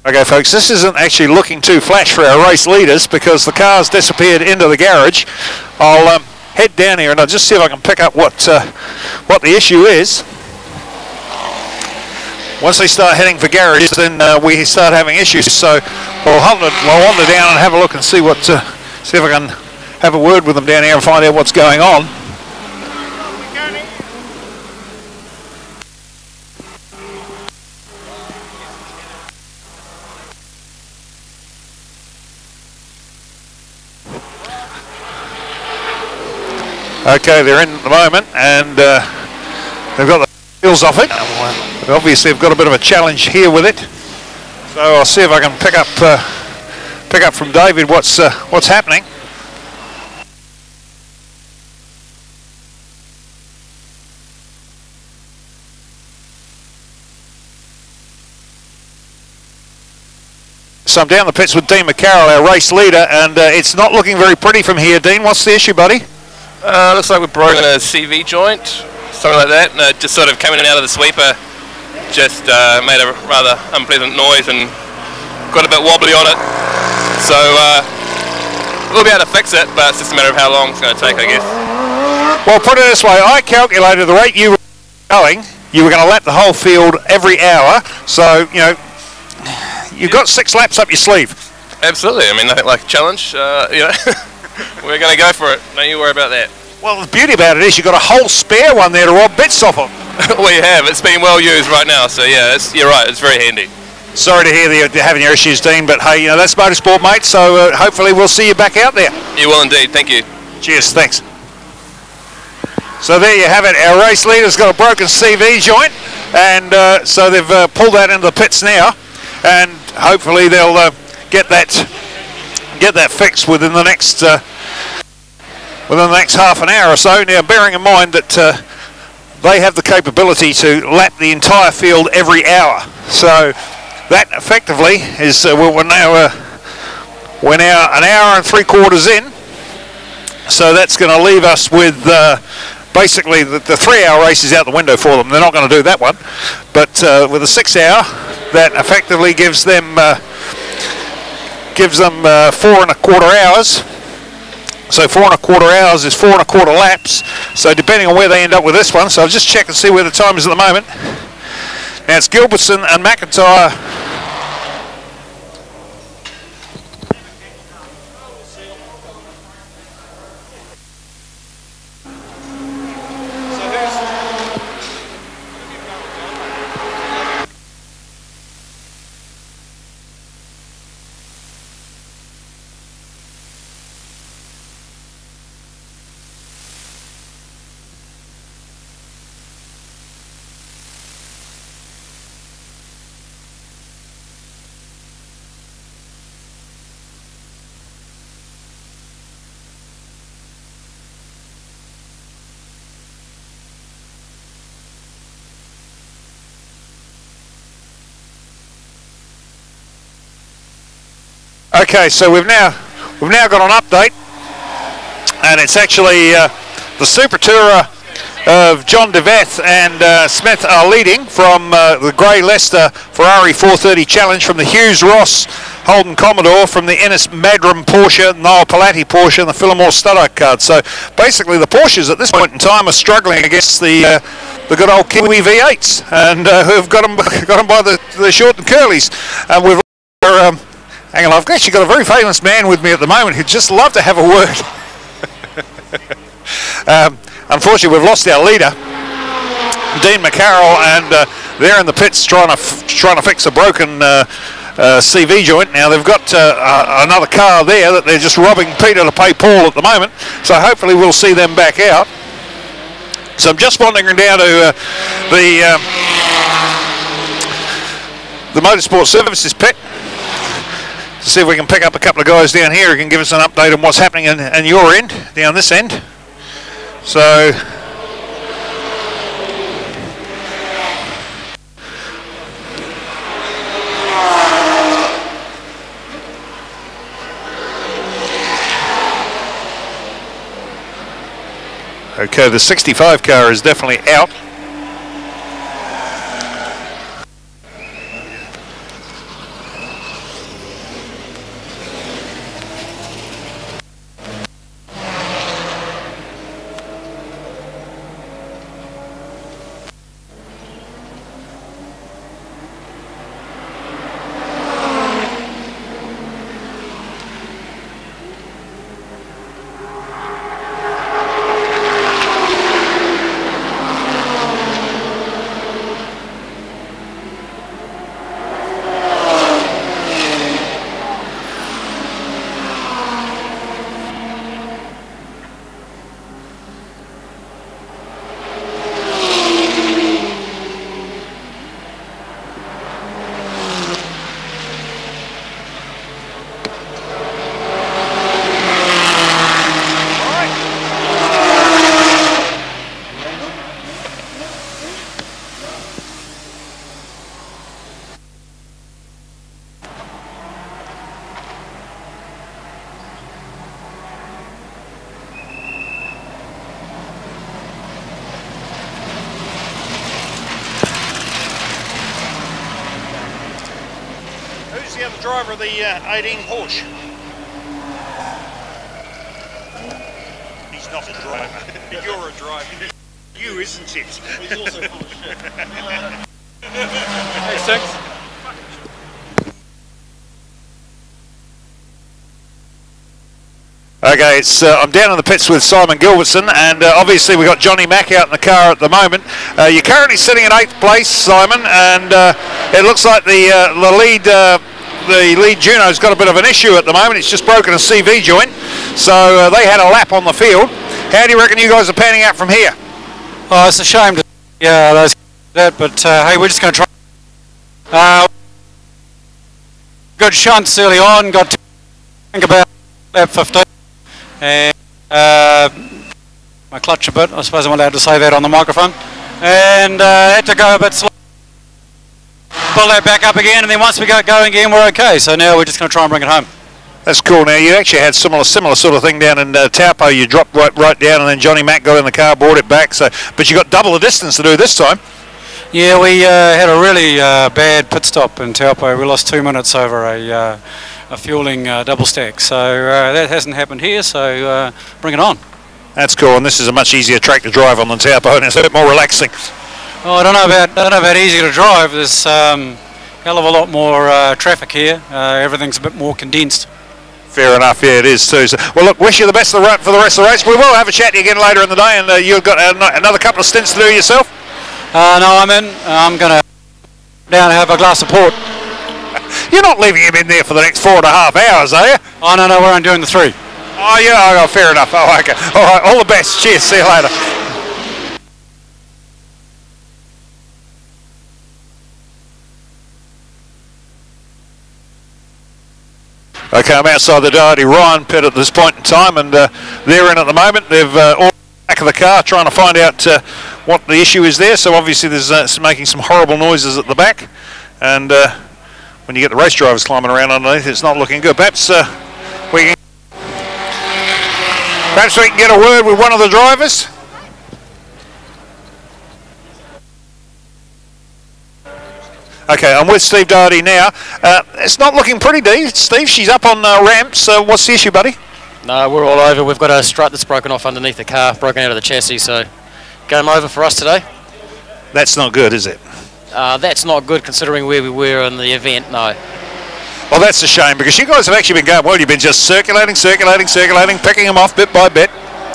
Okay, folks, this isn't actually looking too flash for our race leaders because the car's disappeared into the garage. I'll head down here and I'll just see if I can pick up what the issue is. Once they start heading for garages, then we start having issues. So we'll wander down and have a look and see what, see if I can have a word with them down here and find out what's going on. Okay, they're in at the moment, and they've got the wheels off it. Obviously, they've got a bit of a challenge here with it. So I'll see if I can pick up from David what's happening. So I'm down the pits with Dean McCarroll, our race leader, and it's not looking very pretty from here. Dean, what's the issue, buddy? Looks like we've broken a CV joint, something like that, and it just sort of came in and out of the sweeper, just made a rather unpleasant noise and got a bit wobbly on it. So we'll be able to fix it, but it's just a matter of how long it's going to take, I guess. Well, put it this way, I calculated the rate you were going, you were going to lap the whole field every hour, so, you know, you've got 6 laps up your sleeve. Absolutely, I mean, nothing like a challenge, you know. We're going to go for it. Don't you worry about that. Well, the beauty about it is you've got a whole spare one there to rob bits off of. We have. It's been well used right now, so yeah, you're right. It's very handy. Sorry to hear that you're having your issues, Dean, but hey, you know, that's motorsport, mate, so hopefully we'll see you back out there. You will indeed. Thank you. Cheers. Thanks. So there you have it. Our race leader's got a broken CV joint, and so they've pulled that into the pits now, and hopefully they'll get that fixed within the next half an hour or so. Now, bearing in mind that they have the capability to lap the entire field every hour, so that effectively is we're now an hour and 3/4 in. So that's going to leave us with basically the 3-hour race is out the window for them. They're not going to do that one, but with a 6-hour, that effectively gives them 4.25 hours. So 4.25 hours is 4.25 laps. So depending on where they end up with this one, so I'll just check and see where the time is at the moment. Now it's Gilbertson and McIntyre. Okay, so we've now got an update, and it's actually the Super Tourer of John DeVeth and Smith are leading from the Grey Leicester Ferrari 430 Challenge, from the Hughes Ross Holden Commodore, from the Ennis Madram Porsche, Niall Palatti Porsche, and the Phillimore Studdock card. So basically the Porsches at this point in time are struggling against the good old Kiwi V8s, and who've got them by the short and curlies. And we've hang on, I've actually got a very famous man with me at the moment who'd just love to have a word. Unfortunately, we've lost our leader, Dean McCarroll, and they're in the pits trying to fix a broken CV joint. Now they've got another car there that they're just robbing Peter to pay Paul at the moment. So hopefully we'll see them back out. So I'm just wandering down to the Motorsport Services pit to see if we can pick up a couple of guys down here who can give us an update on what's happening in your end, down this end. So okay, the 65 car is definitely out. the driver of the 18 Porsche? He's not a driver. You're a driver. You, isn't it? He's also full of shit. Hey, Six. Okay, I'm down in the pits with Simon Gilbertson, and obviously we've got Johnny Mack out in the car at the moment. You're currently sitting in 8th place, Simon, and it looks like the lead Juno's got a bit of an issue at the moment. It's just broken a CV joint, so they had a lap on the field. How do you reckon you guys are panning out from here? Oh, it's a shame to that, but hey, we're just going to try. Good shunts early on, got to think about lap 15. And my clutch a bit, I suppose I'm allowed to say that on the microphone, and had to go a bit slow, pull that back up again, and then once we got going again we're okay, so now we're just going to try and bring it home. That's cool. Now you actually had similar sort of thing down in Taupo. You dropped right down, and then Johnny Mack got in the car, brought it back, so but you got double the distance to do this time. Yeah, we had a really bad pit stop in Taupo. We lost 2 minutes over a fueling double stack, so that hasn't happened here, so bring it on. That's cool, and this is a much easier track to drive on than Taupo, and it's a bit more relaxing. Oh, I don't know about easy to drive. There's hell of a lot more traffic here. Everything's a bit more condensed. Fair enough, yeah, it is too. So, well, look, wish you the best for the rest of the race. We will have a chat to you again later in the day, and you've got another couple of stints to do yourself. No, I'm in. I'm going to down and have a glass of port. You're not leaving him in there for the next 4.5 hours, are you? Oh, no, we're only doing the 3. Oh, yeah, oh, fair enough. Oh, okay. All right, all the best. Cheers, see you later. Okay, I'm outside the Doherty Ryan pit at this point in time, and they're in at the moment. They've all back of the car trying to find out what the issue is there. So obviously there's making some horrible noises at the back, and when you get the race drivers climbing around underneath, it's not looking good. Perhaps we can get a word with one of the drivers. Okay, I'm with Steve Doherty now. It's not looking pretty, Steve. She's up on ramps. So what's the issue, buddy? No, we're all over. We've got a strut that's broken off underneath the car, broken out of the chassis, so game over for us today. That's not good, is it? That's not good considering where we were in the event, no. Well, that's a shame, because you guys have actually been going well. You've been just circulating, picking them off bit by bit.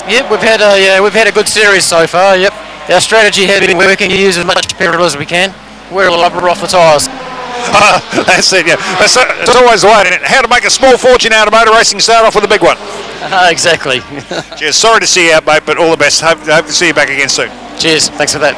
Yep, we've had a good series so far, yep. Our strategy has been working to use as much petrol as we can. We're a rubber off the tyres. That's it, yeah. That's always the way, isn't it? How to make a small fortune out of motor racing, start off with a big one. Exactly. Cheers. Sorry to see you out, mate, but all the best. Hope to see you back again soon. Cheers. Thanks for that.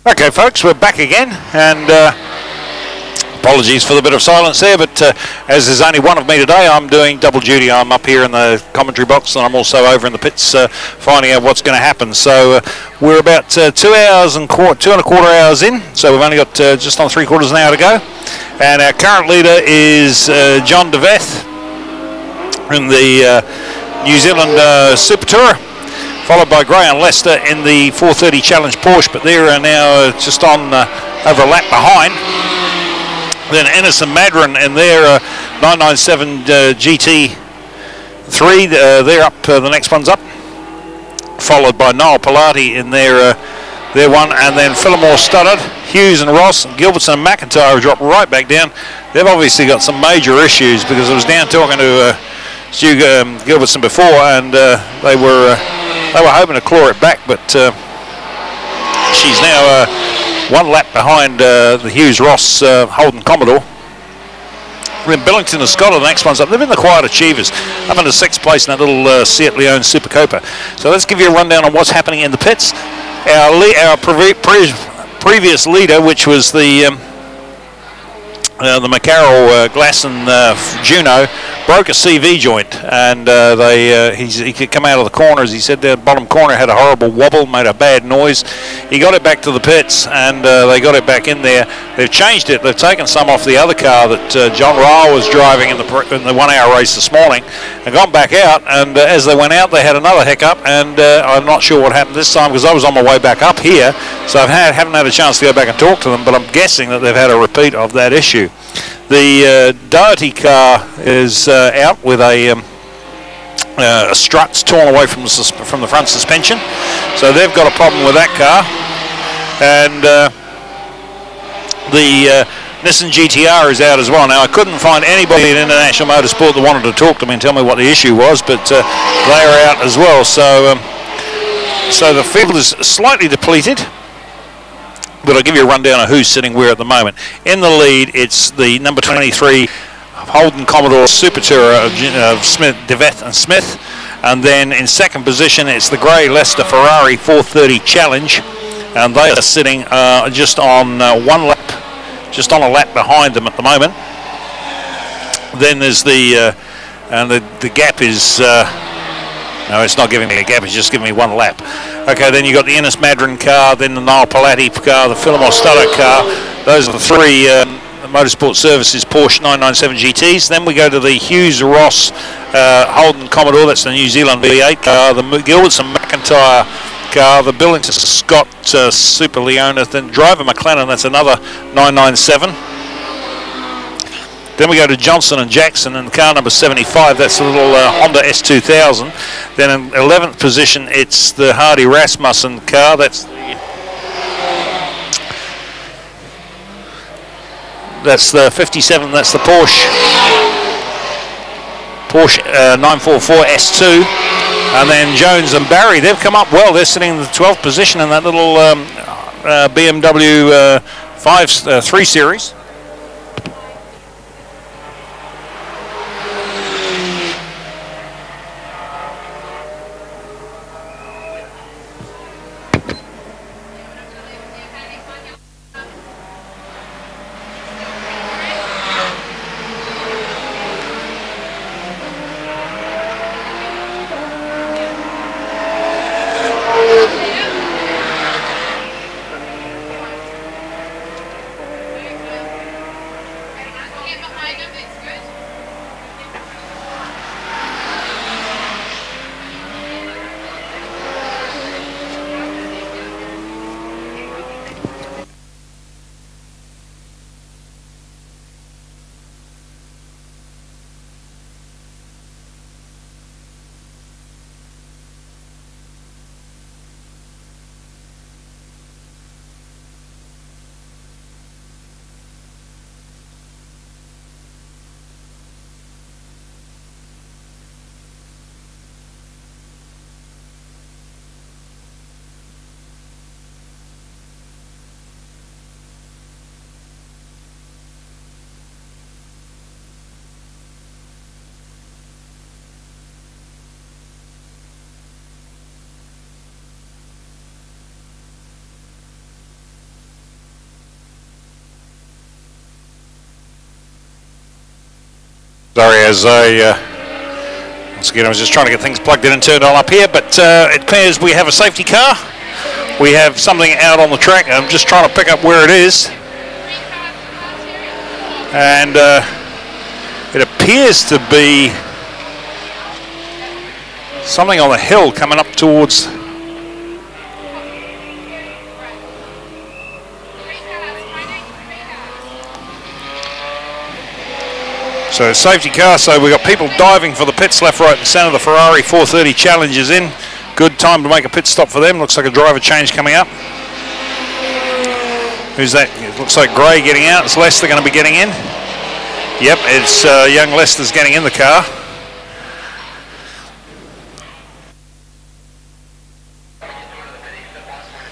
Okay, folks, we're back again, and apologies for the bit of silence there, but as there's only one of me today, I'm doing double duty. I'm up here in the commentary box, and I'm also over in the pits finding out what's going to happen. So we're about 2 hours and 2.25 hours in, so we've only got just on 3/4 an hour to go. And our current leader is John DeVeth in the New Zealand Super Tourer, followed by Graham Lester in the 430 Challenge Porsche, but they're now just on over a lap behind. Then Ennis and Madron in their 997 GT3, they're up, the next one's up, followed by Noel Pilati in their one, and then Phillimore Studdard, Hughes and Ross, Gilbertson and McIntyre have dropped right back down. They've obviously got some major issues, because I was down talking to Stu Gilbertson before, and they were hoping to claw it back, but she's now 1 lap behind the Hughes Ross Holden Commodore. Then Billington and Scott are the next ones up. They've been the quiet achievers, up into 6th place in that little Seat Leone Super Copa. So let's give you a rundown on what's happening in the pits. Our previous leader, which was the McCarroll Glasson Juno, broke a CV joint, and he could come out of the corner, as he said, the bottom corner had a horrible wobble, made a bad noise. He got it back to the pits, and they got it back in there. They've changed it. They've taken some off the other car that John Ryle was driving in the 1 hour race this morning, and gone back out, and as they went out, they had another hiccup, and I'm not sure what happened this time, because I was on my way back up here, so I haven't had a chance to go back and talk to them, but I'm guessing that they've had a repeat of that issue. The Doherty car is out with a struts torn away from the front suspension, so they've got a problem with that car. And the Nissan GTR is out as well. Now, I couldn't find anybody at International Motorsport that wanted to talk to me and tell me what the issue was, but they are out as well. So the field is slightly depleted, but I'll give you a rundown of who's sitting where at the moment. In the lead, it's the number 23 Holden Commodore Super Tourer of Smith, DeVeth and Smith. And then in second position, it's the grey Leicester Ferrari 430 Challenge. And they are sitting just on 1 lap, just on a lap behind them at the moment. Then there's the gap is... no, it's not giving me a gap, it's just giving me 1 lap. Okay, then you've got the Ennis Madron car, then the Noel Pilati car, the Phillimore Studdard car. Those are the 3 Motorsport Services Porsche 997 GTs. Then we go to the Hughes Ross Holden Commodore, that's the New Zealand V8 car, the Gilbertson McIntyre car, the Billington Scott Super Leona, then Driver McLennan, that's another 997. Then we go to Johnson and Jackson in car number 75. That's the little Honda S2000. Then in 11th position, it's the Hardy Rasmussen car. That's the 57. That's the Porsche 944 S2. And then Jones and Barry, they've come up well. They're sitting in the 12th position in that little BMW 3 Series. Sorry, as once again I was just trying to get things plugged in and turned on up here, but it appears we have a safety car. We have something out on the track. I'm just trying to pick up where it is. And it appears to be something on the hill coming up towards... So safety car, so we've got people diving for the pits left, right and centre. The Ferrari 430 Challenge is in. Good time to make a pit stop for them. Looks like a driver change coming up. Who's that? It looks like Gray getting out. It's Lester going to be getting in. Yep, it's young Lester's getting in the car.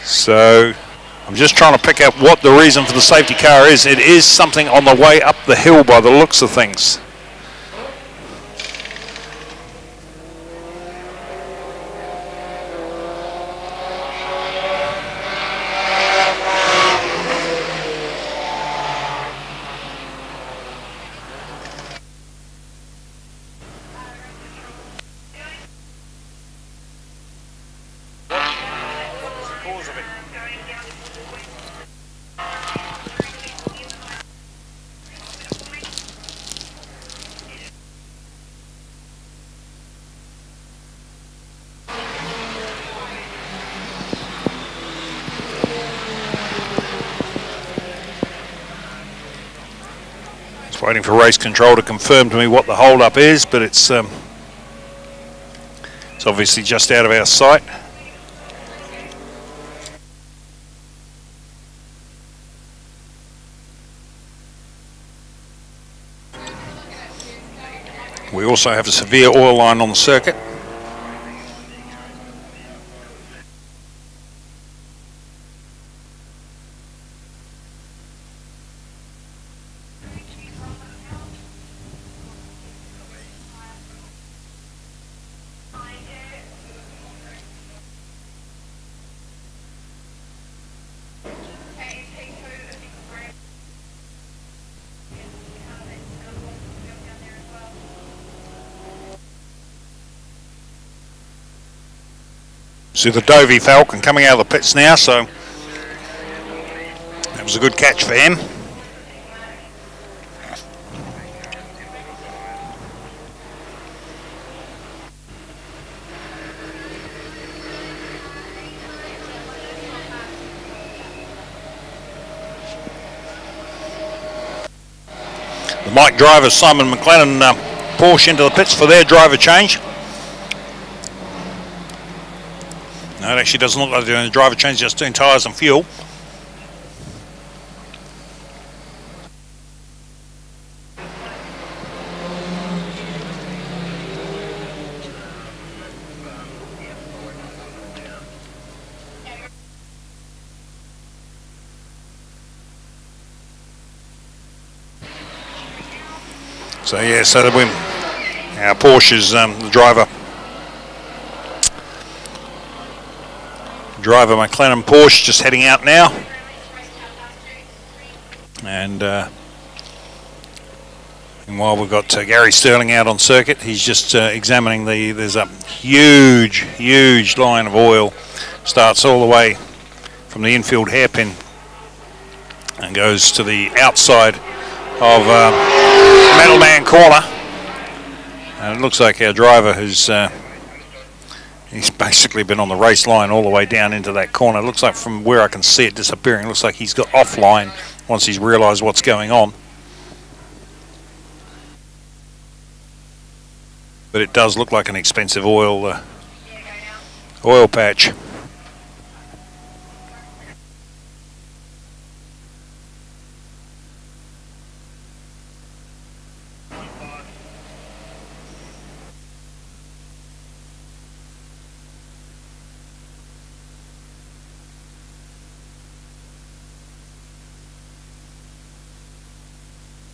So I'm just trying to pick up what the reason for the safety car is. It is something on the way up the hill by the looks of things. Waiting for race control to confirm to me what the hold-up is, but it's obviously just out of our sight. We also have a severe oil line on the circuit. See the Dovey Falcon coming out of the pits now, so that was a good catch for him. The Mike driver Simon McLennan Porsche into the pits for their driver change. No, it actually doesn't look like they're doing a driver change, just doing tyres and fuel. So yeah, so our Porsche's the driver McLennan Porsche just heading out now, and while we've got Gary Sterling out on circuit, he's just examining there's a huge line of oil, starts all the way from the infield hairpin and goes to the outside of Metalman corner, and it looks like our driver who's he's basically been on the race line all the way down into that corner. It looks like from where I can see it disappearing, looks like he's got offline once he's realised what's going on. But it does look like an expensive oil patch.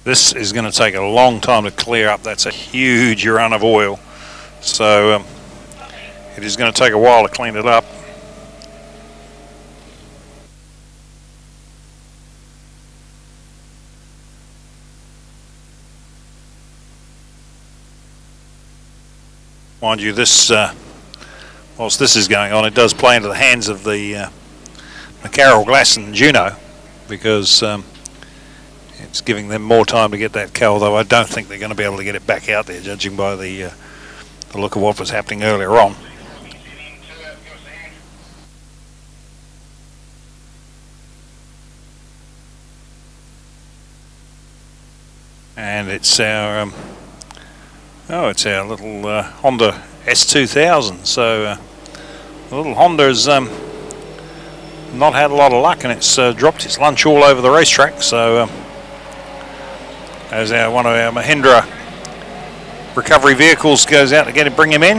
This is going to take a long time to clear up. That's a huge run of oil. So it is going to take a while to clean it up. Mind you, this whilst this is going on, it does play into the hands of the McCarroll, Glass and Juno, because it's giving them more time to get that cow, though I don't think they're going to be able to get it back out there, judging by the look of what was happening earlier on. And it's our it's our little Honda S2000. So the little Honda's not had a lot of luck, and it's dropped its lunch all over the racetrack. So as one of our Mahindra recovery vehicles goes out to bring him in,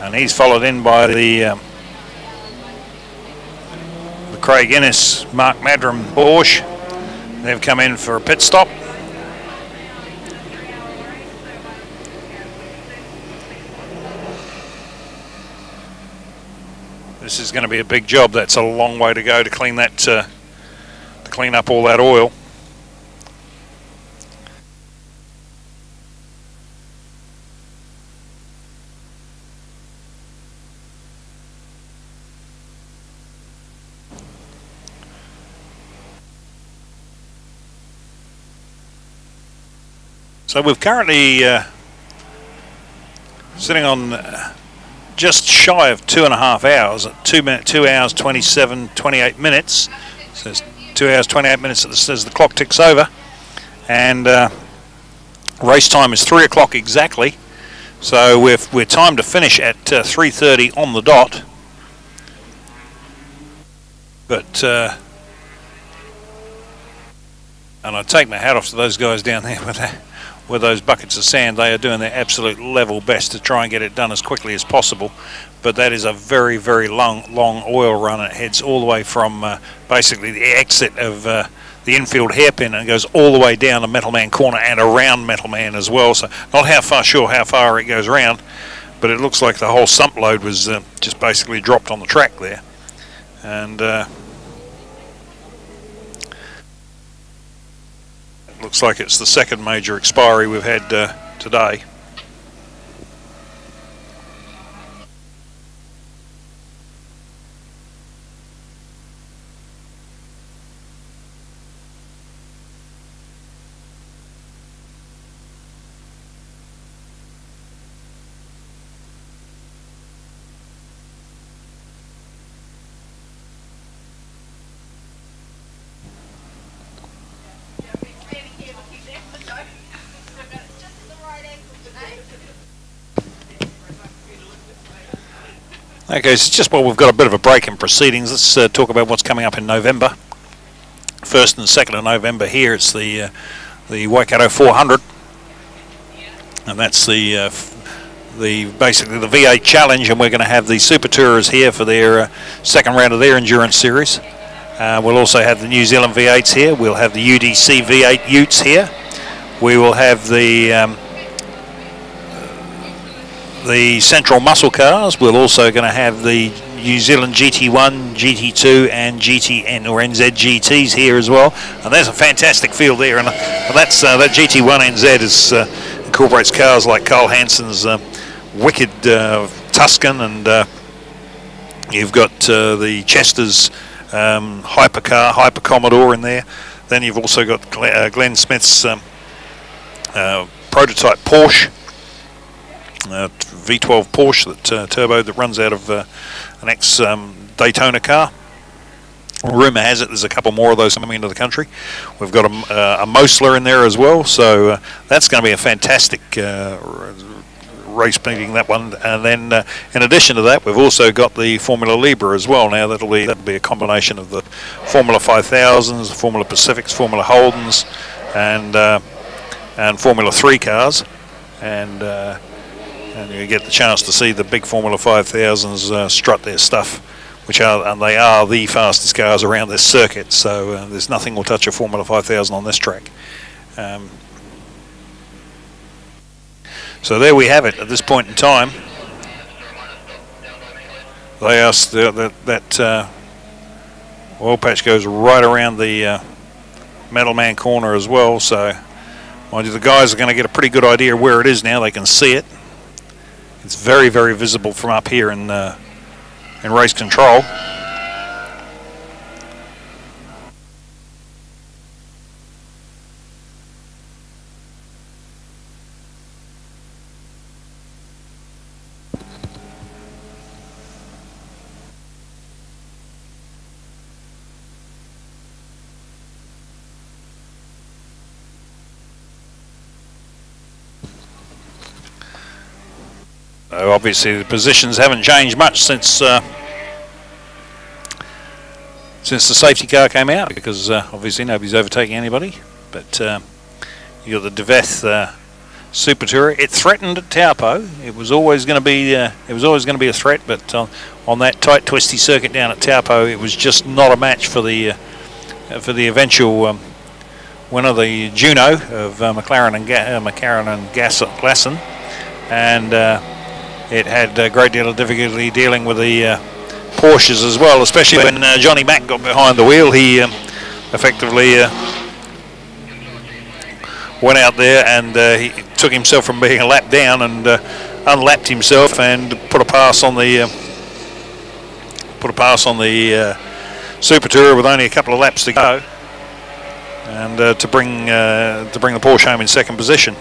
and he's followed in by the Craig Innes, Mark Madram Porsche. They've come in for a pit stop. This is going to be a big job. That's a long way to go to clean that, to clean up all that oil. So we're currently sitting on just shy of 2.5 hours at 2 hours 28 minutes. So it's 2 hours 28 minutes as the clock ticks over, and race time is 3 o'clock exactly. So we're timed to finish at 3:30 on the dot. But and I take my hat off to those guys down there with those buckets of sand. They are doing their absolute level best to try and get it done as quickly as possible. But that is a very, very long oil run. It heads all the way from basically the exit of the infield hairpin, and goes all the way down to Metalman Corner and around Metalman as well. So not sure how far it goes around, but it looks like the whole sump load was just basically dropped on the track there. And looks like it's the second major expiry we've had today. Okay, so just while we've got a bit of a break in proceedings, let's talk about what's coming up in November. 1st and 2nd of November here, it's the Waikato 400, and that's basically the V8 Challenge, and we're going to have the Super Tourers here for their second round of their endurance series. We'll also have the New Zealand V8s here. We'll have the UDC V8 Utes here. We will have the Central Muscle Cars. We're also going to have the New Zealand GT1, GT2 and GTN or NZ GTs here as well. And there's a fantastic field there, and that's that GT1 NZ incorporates cars like Carl Hansen's Wicked Tuscan, and you've got the Chester's Hypercar, Hyper Commodore in there. Then you've also got Glenn Smith's prototype Porsche, V12 Porsche that turbo that runs out of an ex Daytona car. Rumour has it there's a couple more of those coming into the country. We've got a Mosler in there as well, so that's going to be a fantastic race meeting, that one. And then in addition to that, we've also got the Formula Libre as well. Now that'll be a combination of the Formula 5000s, the Formula Pacifics, Formula Holdens, and Formula 3 cars, and you get the chance to see the big Formula 5000s strut their stuff, they are the fastest cars around this circuit. So there's nothing will touch a Formula 5000 on this track. So there we have it at this point in time. They asked that oil patch goes right around the Metalman Corner as well. So Mind you, the guys are going to get a pretty good idea of where it is now. They can see it. It's very, very visible from up here in race control. Obviously, the positions haven't changed much since the safety car came out, because obviously nobody's overtaking anybody. But you got the Deveth Super Tourer. It threatened at Taupo. It was always going to be a threat, but on that tight, twisty circuit down at Taupo, it was just not a match for the eventual winner, the Juno of McLaren and Glasson, and it had a great deal of difficulty dealing with the Porsches as well, especially when Johnny Mack got behind the wheel. He effectively went out there and he took himself from being a lap down and unlapped himself and put a pass on the Super Tourer with only a couple of laps to go, and to bring the Porsche home in second position.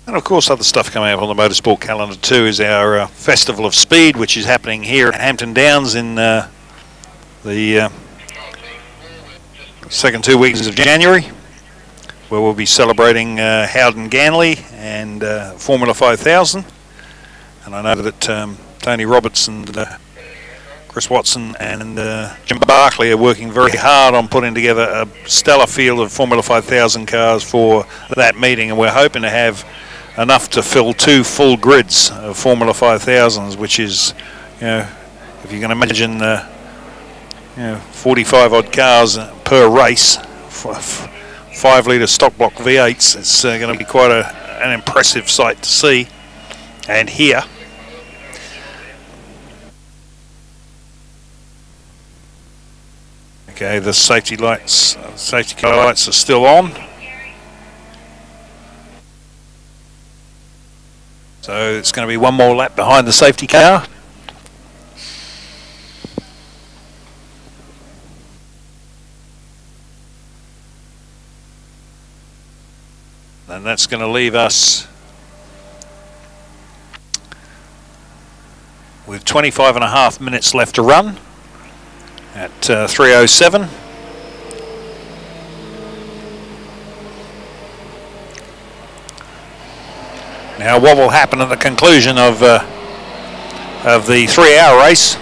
And of course, other stuff coming up on the motorsport calendar too is our Festival of Speed, which is happening here at Hampton Downs in the second 2 weeks of January, where we'll be celebrating Howden Ganley and Formula 5000. And I know that Tony Roberts and Chris Watson and Jim Barclay are working very hard on putting together a stellar field of Formula 5000 cars for that meeting, and we're hoping to have enough to fill 2 full grids of Formula 5000s, which is, if you can imagine, 45 odd cars per race, 5-litre stock block V8s. It's going to be quite an impressive sight to see and hear. Okay, the safety car lights are still on. So it's going to be one more lap behind the safety car. And that's going to leave us with 25.5 minutes left to run at 3:07. Now, what will happen at the conclusion of the 3-hour race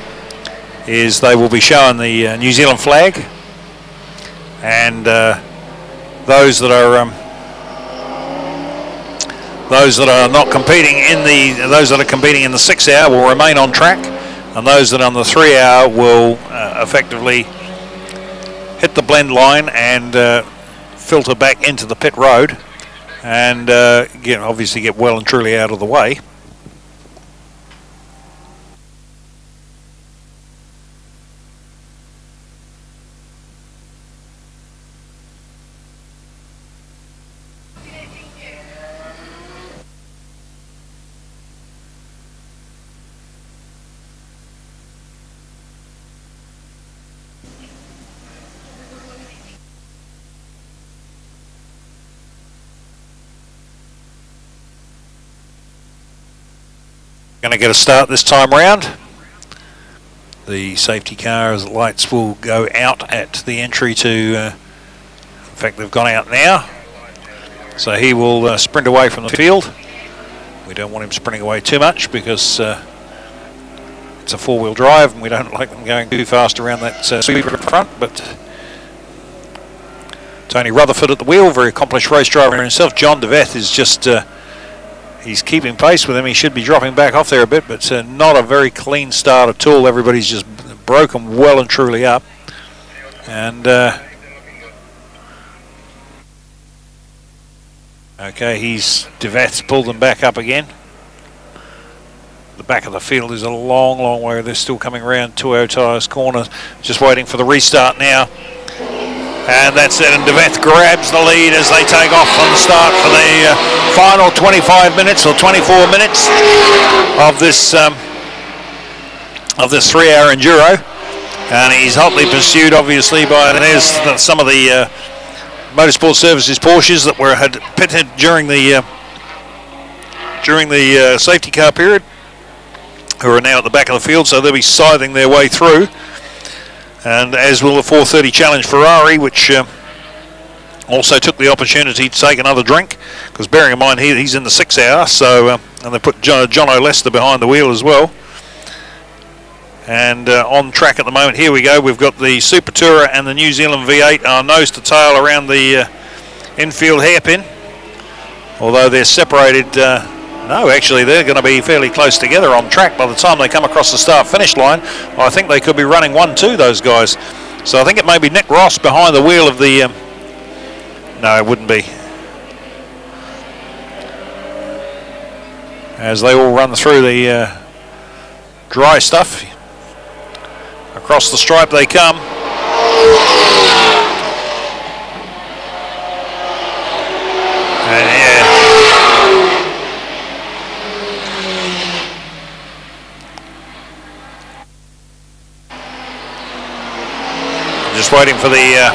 is they will be showing the New Zealand flag, and those that are not competing in those that are competing in the 6-hour will remain on track, and those that are on the 3-hour will effectively hit the blend line and filter back into the pit road, and obviously get well and truly out of the way. Going to get a start this time round. The safety car's lights will go out at the entry to, in fact they've gone out now, so he will sprint away from the field. We don't want him sprinting away too much because it's a 4-wheel drive and we don't like them going too fast around that sweeper at front. But Tony Rutherford at the wheel, very accomplished race driver himself. John Deveth is just he's keeping pace with him. He should be dropping back off there a bit, but not a very clean start at all. Everybody's just broken well and truly up. And Okay, DeVeth's pulled them back up again. The back of the field is a long, long way. They're still coming around Toyo Tyres corner, just waiting for the restart now. And that's it, and DeVeth grabs the lead as they take off from the start for the final 25 minutes or 24 minutes of this 3-hour enduro. And he's hotly pursued, obviously, by, and there's some of the Motorsport Services Porsches that had pitted during the safety car period, who are now at the back of the field, so they'll be scything their way through. And as will the 430 Challenge Ferrari, which also took the opportunity to take another drink, because bearing in mind he's in the 6-hour, so and they put John O'Lester behind the wheel as well. And on track at the moment, here we go, we've got the Super Tourer and the New Zealand V8 are nose to tail around the infield hairpin, although they're separated. No, actually, they're going to be fairly close together on track by the time they come across the start-finish line. I think they could be running 1-2, those guys. So I think it may be Nick Ross behind the wheel of the... no, it wouldn't be. As they all run through the dry stuff. Across the stripe they come. And yeah. Just waiting for the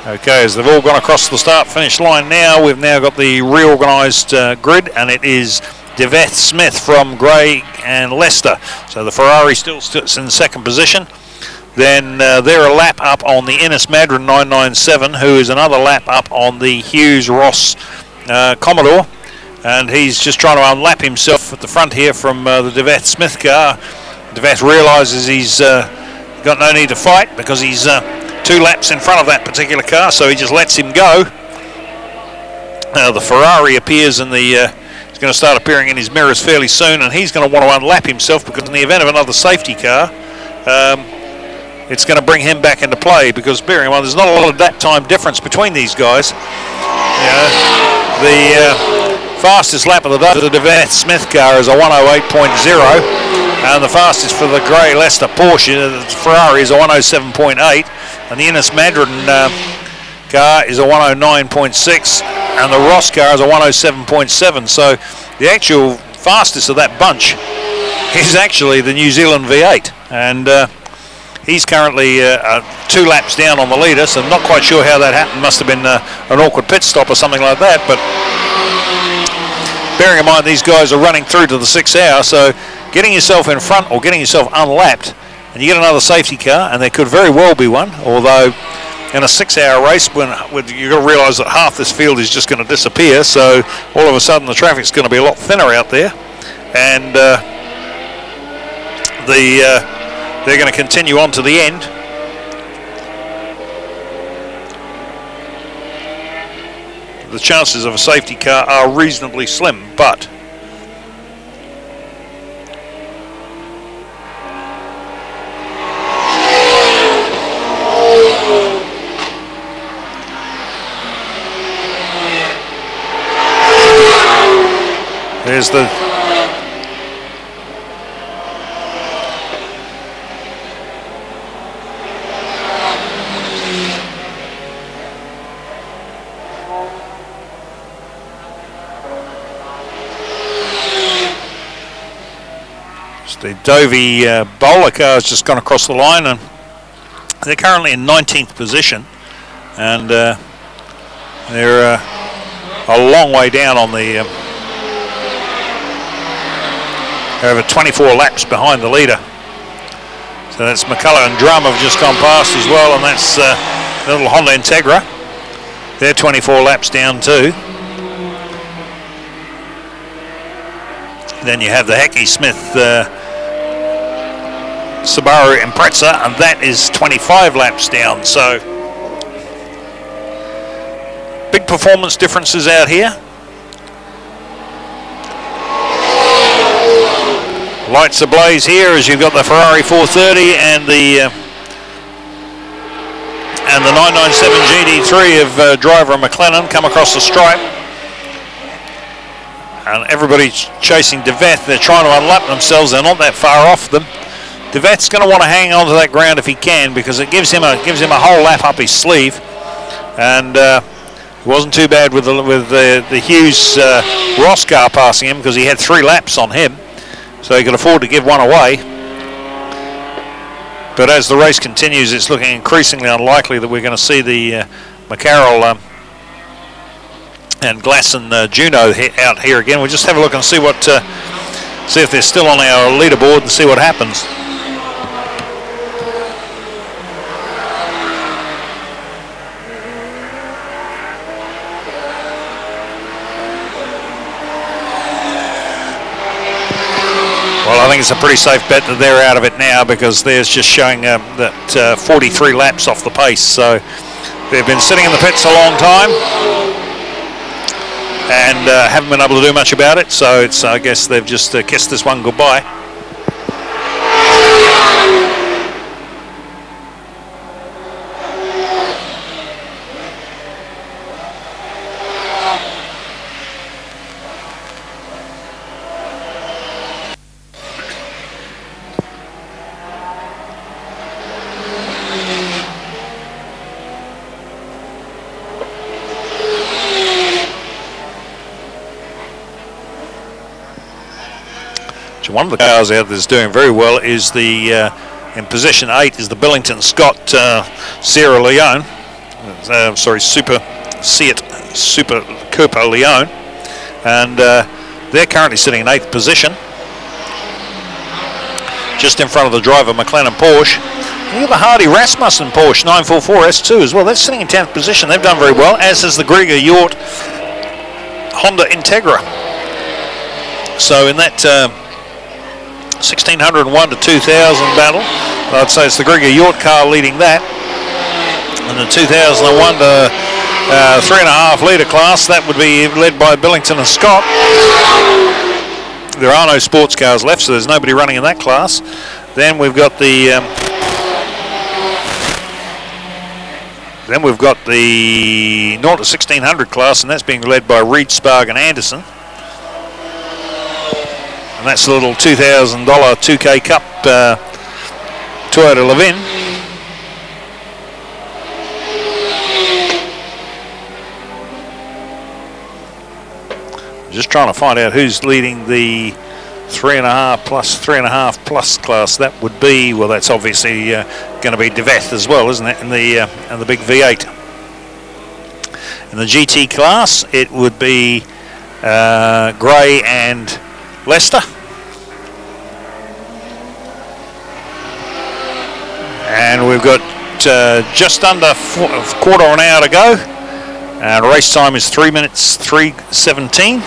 okay, as they've all gone across the start-finish line now, we've now got the reorganised grid, and it is DeVeth, Smith from Gray and Leicester. So the Ferrari still sits in second position. Then they're a lap up on the Innes Madron 997, who is another lap up on the Hughes Ross Commodore. And he's just trying to unlap himself at the front here from the DeVeth Smith car. DeVeth realises he's got no need to fight because he's 2 laps in front of that particular car, so he just lets him go. The Ferrari appears in the... he's going to start appearing in his mirrors fairly soon, and he's going to want to unlap himself because in the event of another safety car, it's going to bring him back into play, because bearing in mind there's not a lot of that time difference between these guys. The fastest lap of the day for the DeVeth Smith car is a 108.0, and the fastest for the Gray Leicester Porsche, the Ferrari, is a 107.8, and the Innes Madron car is a 109.6, and the Ross car is a 107.7. So the actual fastest of that bunch is actually the New Zealand V8, and he's currently 2 laps down on the leader, so I'm not quite sure how that happened. Must have been an awkward pit stop or something like that, but bearing in mind these guys are running through to the 6-hour, so getting yourself in front or getting yourself unlapped and you get another safety car, and there could very well be one, although in a 6-hour race when you've got to realise that half this field is just going to disappear, so all of a sudden the traffic's going to be a lot thinner out there, and they're going to continue on to the end. The chances of a safety car are reasonably slim, but there's the Dovey bowler car has just gone across the line, and they're currently in 19th position, and they're a long way down on the over 24 laps behind the leader. So that's McCullough and Drum have just gone past as well, and that's the little Honda Integra. They're 24 laps down too. Then you have the Heckey Smith Subaru Impreza, and that is 25 laps down. So big performance differences out here. Lights ablaze here as you've got the Ferrari 430 and the and the 997 GD3 of driver McLennan come across the stripe. And everybody's chasing Devet. They're trying to unlap themselves. They're not that far off them. Devet's going to want to hang on to that ground if he can, because it gives him a whole lap up his sleeve. And it wasn't too bad with the Hughes Ross car passing him, because he had 3 laps on him, so he could afford to give one away. But as the race continues, it's looking increasingly unlikely that we're going to see the McCarroll and Glasson Juno out here again. We'll just have a look and see what, see if they're still on our leaderboard and see what happens. Well, I think it's a pretty safe bet that they're out of it now, because there's just showing that 43 laps off the pace. So they've been sitting in the pits a long time and haven't been able to do much about it. So it's, I guess they've just kissed this one goodbye. One of the cars out that's doing very well is the, in position 8, is the Billington Scott Sierra Leone. Sorry, Super Cooper Leone. And they're currently sitting in 8th position, just in front of the driver McLennan Porsche. And you got the Hardy Rasmussen Porsche 944 S2 as well. That's sitting in 10th position. They've done very well, as is the Grieger Yacht Honda Integra. So in that 1601 to 2000 battle, I'd say it's the Grieger Yacht car leading that. And the 2001 to 3.5 litre class, that would be led by Billington and Scott. There are no sports cars left, so there's nobody running in that class. Then we've got the 0 to 1600 class, and that's being led by Reed, Sparg and Anderson. And that's the little $2,000 2K Cup Toyota Levin. Just trying to find out who's leading the 3.5 plus class. That would be, well, that's obviously going to be Devet as well, isn't it? In the big V8. In the GT class, it would be Gray and Leicester. And we've got just under a quarter of an hour to go. And race time is 3 minutes 3:17.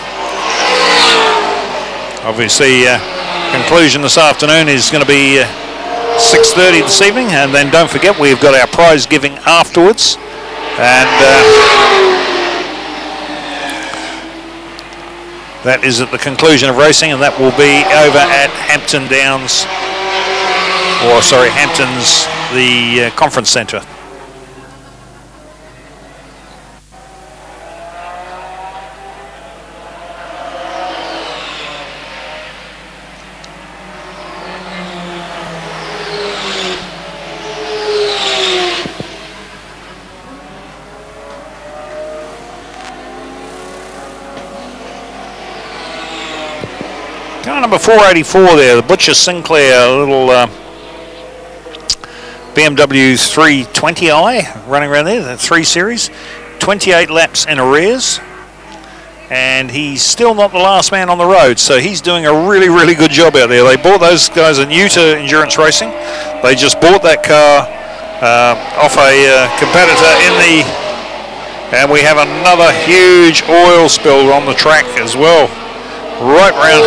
Obviously, conclusion this afternoon is going to be 6:30 this evening. And then don't forget, we've got our prize giving afterwards. And that is at the conclusion of racing, and that will be over at Hampton Downs, or sorry, Hampton's, the conference centre. Car number 484 there, the Butcher Sinclair, little BMW 320i running around there, the 3 Series, 28 laps in arrears, and he's still not the last man on the road, so he's doing a really, really good job out there. They bought, those guys are new to endurance racing. They just bought that car off a competitor in the, and we have another huge oil spill on the track as well, right round.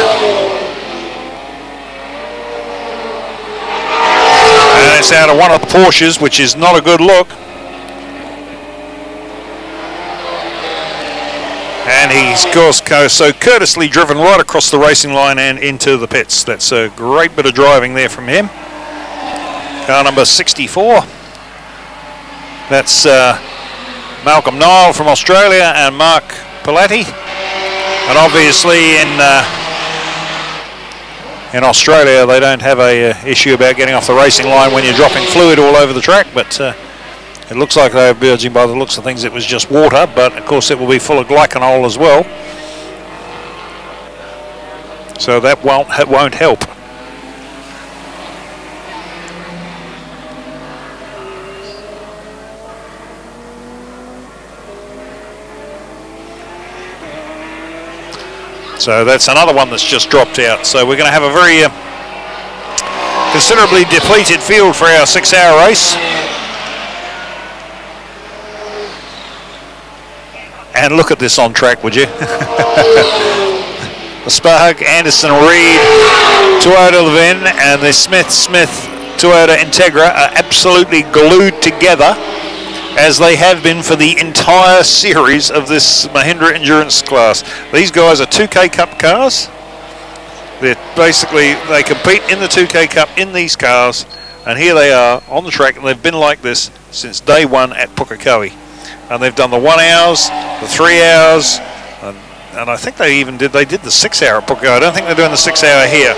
And it's out of one of the Porsches, which is not a good look. And he's so courteously driven right across the racing line and into the pits. That's a great bit of driving there from him. Car number 64. That's Malcolm Nile from Australia and Mark Pilati. And obviously in Australia they don't have a issue about getting off the racing line when you're dropping fluid all over the track, but it looks like they're judging by the looks of things it was just water, but of course it will be full of glycanol as well. So that won't help. So that's another one that's just dropped out. So we're going to have a very considerably depleted field for our 6-hour race. And look at this on track, would you? The Spark, Anderson, Reed, Toyota Levin, and the Smith Toyota Integra are absolutely glued together, as they have been for the entire series of this Mahindra endurance class. These guys are 2K Cup cars. They compete in the 2K Cup in these cars, and here they are on the track, and they've been like this since day one at Pukekohe. And they've done the 1 hours, the 3 hours, and I think they did the 6 hour at Pukekohe. I don't think they're doing the 6 hour here.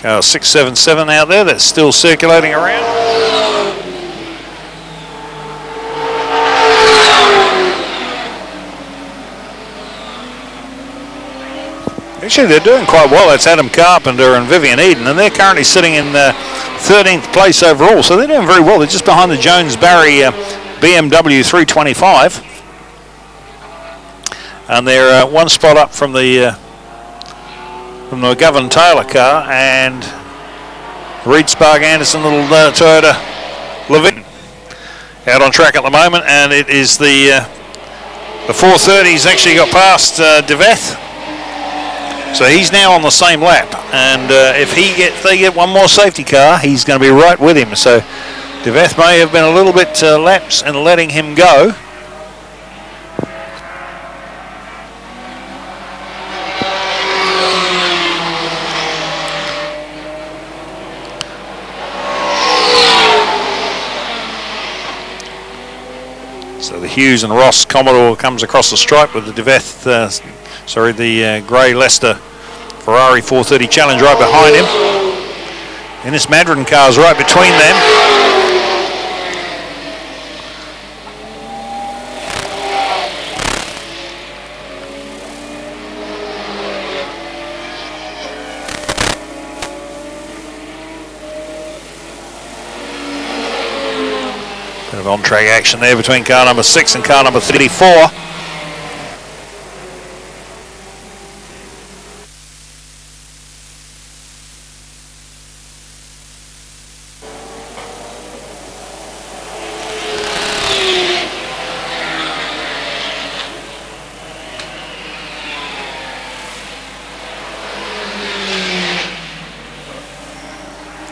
Car 677 out there, that's still circulating around. Actually, they're doing quite well. That's Adam Carpenter and Vivian Eden, and they're currently sitting in 13th place overall, so they're doing very well. They're just behind the Jones-Barry BMW 325, and they're one spot up from the McGovern Taylor car, and Reed Spark Anderson little Toyota Levin out on track at the moment, and it is the 430's actually got past Deveth, so he's now on the same lap, and if they get one more safety car, he's going to be right with him. So Deveth may have been a little bit lapse in letting him go. So the Hughes and Ross Commodore comes across the stripe with the Deveth, the grey Leicester Ferrari 430 Challenge right behind him. And this Madron car is right between them. Bit of on-track action there between car number 6 and car number 34.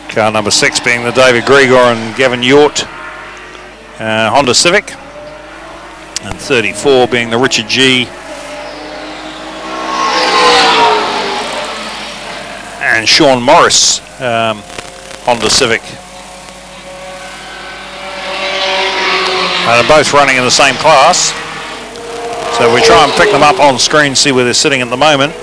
Car number 6 being the David Grigor and Gavin Yort Honda Civic, and 34 being the Richard G and Sean Morris Honda Civic. They're both running in the same class, so we try and pick them up on screen, see where they're sitting at the moment.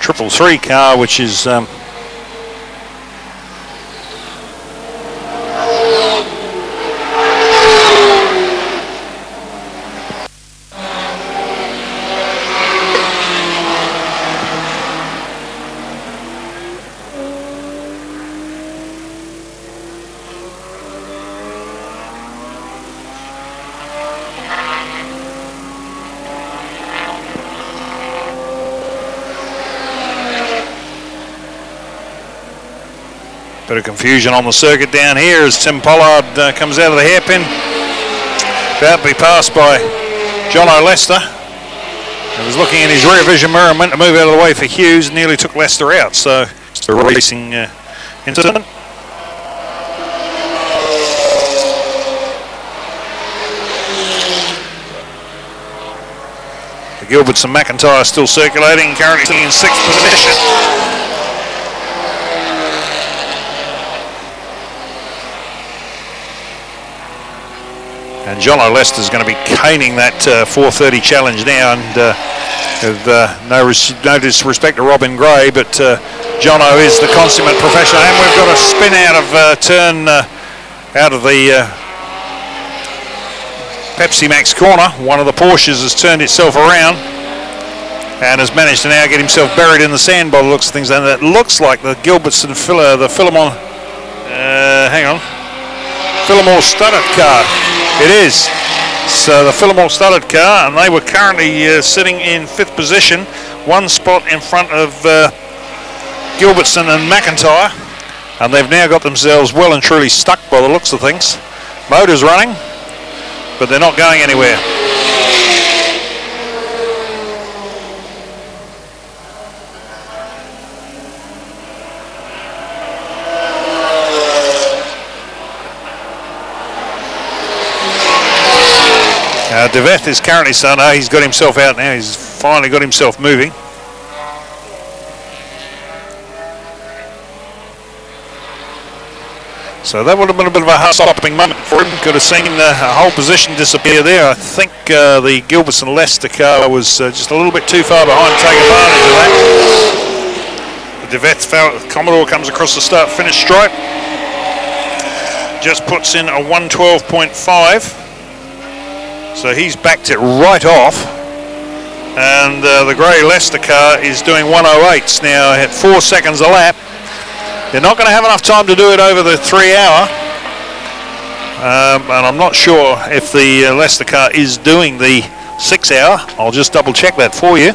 333 car, which is bit of confusion on the circuit down here as Tim Pollard comes out of the hairpin. About to be passed by Jono Lester. He was looking in his rear vision mirror and went to move out of the way for Hughes, nearly took Lester out. So it's a racing incident. The Gilberts and McIntyre still circulating, currently in 6th position. And Jono Lester's going to be caning that 430 challenge now, and with no disrespect to Robin Gray, but Jono is the consummate professional. And we've got a spin out of turn out of the Pepsi Max corner. One of the Porsches has turned itself around and has managed to now get himself buried in the sand by the looks of things. And that looks like the Gilberts and Philomore, Philomore Studdard car. It is. So the Philomore Studdard car, and they were currently sitting in 5th position, one spot in front of Gilbertson and McIntyre, and they've now got themselves well and truly stuck by the looks of things. Motor's running, but they're not going anywhere. Deveth is currently saying, no, he's got himself out now. He's finally got himself moving. So that would have been a bit of a heart-stopping moment for him. Could have seen the whole position disappear there. I think the Gilberts and Leicester car was just a little bit too far behind to take advantage of that. The Deveth Commodore comes across the start-finish stripe. Just puts in a 112.5. So he's backed it right off, and the grey Leicester car is doing 108s now at 4 seconds a lap. They're not going to have enough time to do it over the 3 hour, and I'm not sure if the Leicester car is doing the 6 hour. I'll just double check that for you.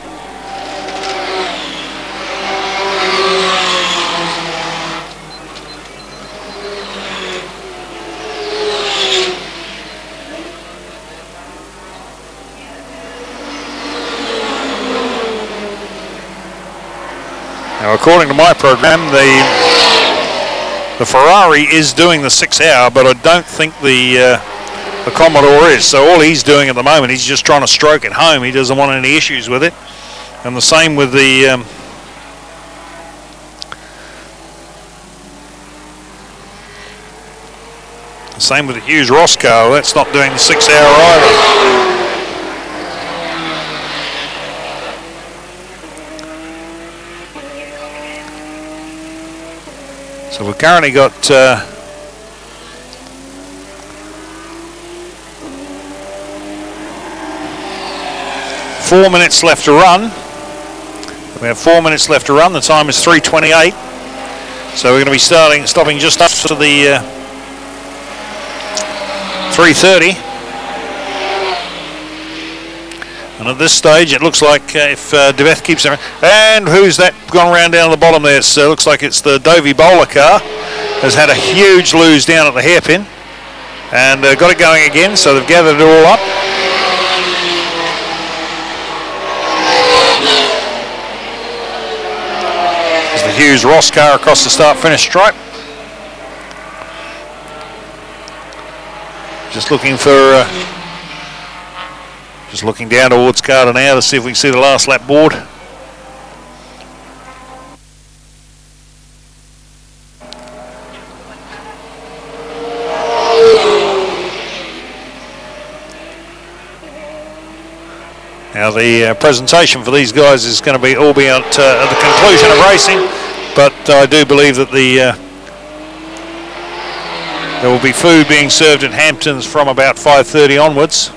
Now, according to my program, the Ferrari is doing the 6 hour, but I don't think the Commodore is. So all he's doing at the moment, he's just trying to stroke it home. He doesn't want any issues with it. And the same with the Hughes Ross car. That's not doing the 6 hour either. So we've currently got 4 minutes left to run. We have 4 minutes left to run. The time is 3:28. So we're going to be stopping just after the 3:30. And at this stage, it looks like if Deveth keeps it, and who's that gone around down the bottom there? It looks like it's the Dovey Bowler car. Has had a huge lose down at the hairpin, and got it going again. So they've gathered it all up. There's the Hughes Ross car across the start-finish stripe. Just looking for. Just looking down towards Carter now to see if we can see the last lap board. Now the presentation for these guys is going to be all be at the conclusion of racing, but I do believe that there will be food being served at Hamptons from about 5:30 onwards.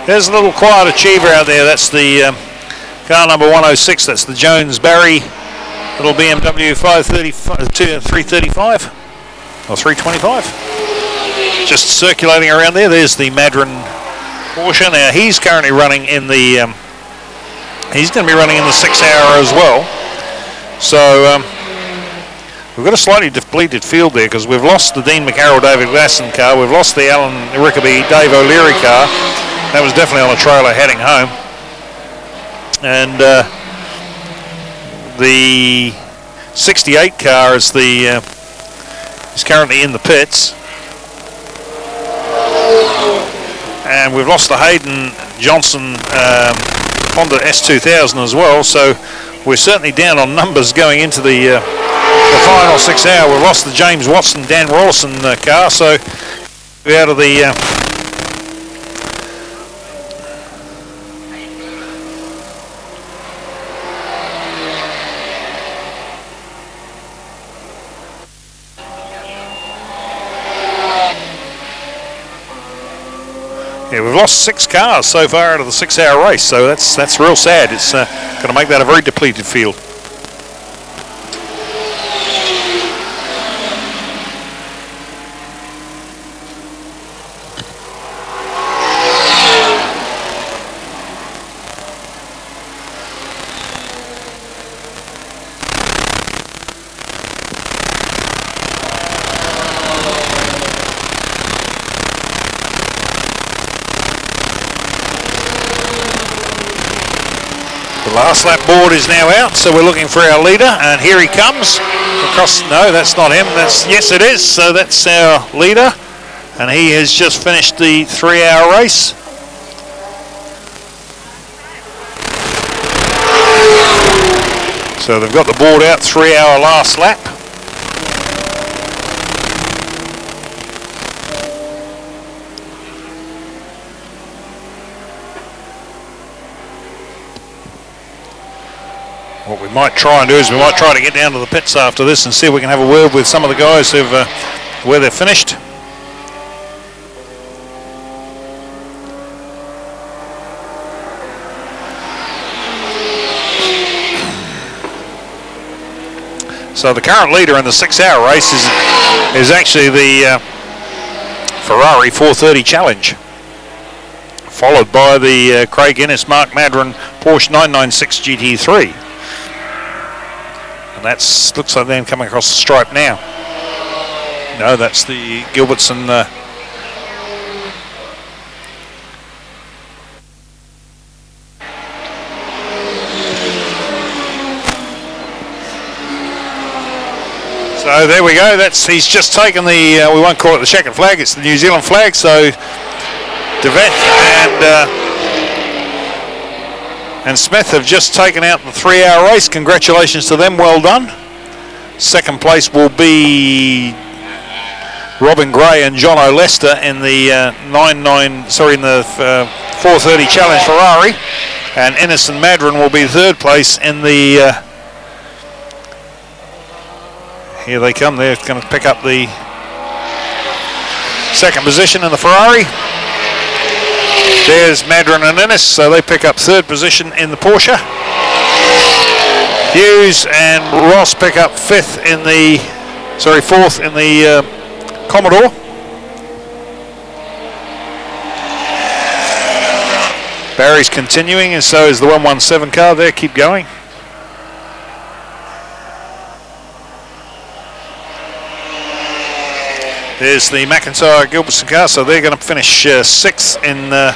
There's a little quiet achiever out there. That's the car number 106. That's the Jones Barry little BMW 335 or 325. Just circulating around there. There's the Madron Porsche. Now he's currently running in the. He's going to be running in the 6 hour as well. So we've got a slightly depleted field there because we've lost the Dean McCarroll David Glasson car. We've lost the Alan Rickaby Dave O'Leary car. That was definitely on a trailer heading home. And the 68 car is currently in the pits. And we've lost the Hayden Johnson Honda S2000 as well. So we're certainly down on numbers going into the final 6 hour. We've lost the James Watson Dan Rawson car. So we're out of the yeah, we've lost 6 cars so far out of the 6 hour race, so that's real sad. It's going to make that a very depleted field. Last lap board is now out, so we're looking for our leader, and here he comes across. No, that's not him. Yes, it is. So that's our leader, and he has just finished the 3 hour race. So they've got the board out, 3 hour last lap. What we might try and do is we might try to get down to the pits after this and see if we can have a word with some of the guys who've where they're finished. So the current leader in the 6 hour race is actually the Ferrari 430 Challenge, followed by the Craig Innes Mark Madron Porsche 996 GT3. And that looks like them coming across the stripe now. No, that's the Gilbertson. So there we go. He's just taken the. We won't call it the checkered flag. It's the New Zealand flag. So DeVette and Smith have just taken out the 3 hour race. Congratulations to them, well done. Second place will be Robin Gray and John O'Lester in the 430 Challenge Ferrari, and Innes and Madron will be third place in the here they come. They're going to pick up the second position in the Ferrari. There's Madron and Innes, so they pick up third position in the Porsche. Hughes and Ross pick up fourth in the Commodore. Barry's continuing, and so is the 117 car there. Keep going. There's the McIntyre Gilbertson car, so they're going to finish sixth in their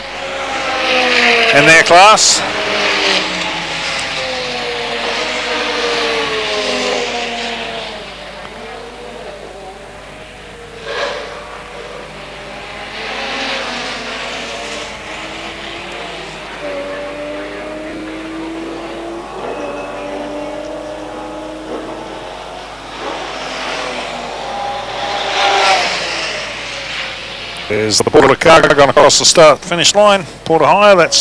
class. There's the Porter car going across the start-finish line. Porter Hire, that's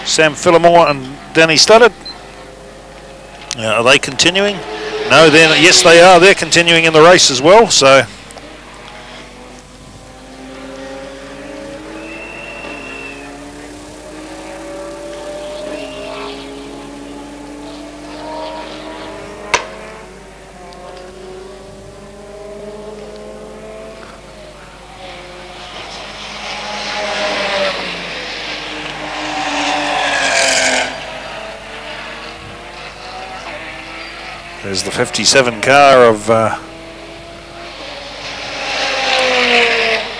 Sam Phillimore and Danny Studdard. Are they continuing? No, yes they are. They're continuing in the race as well. So there's the 57 car of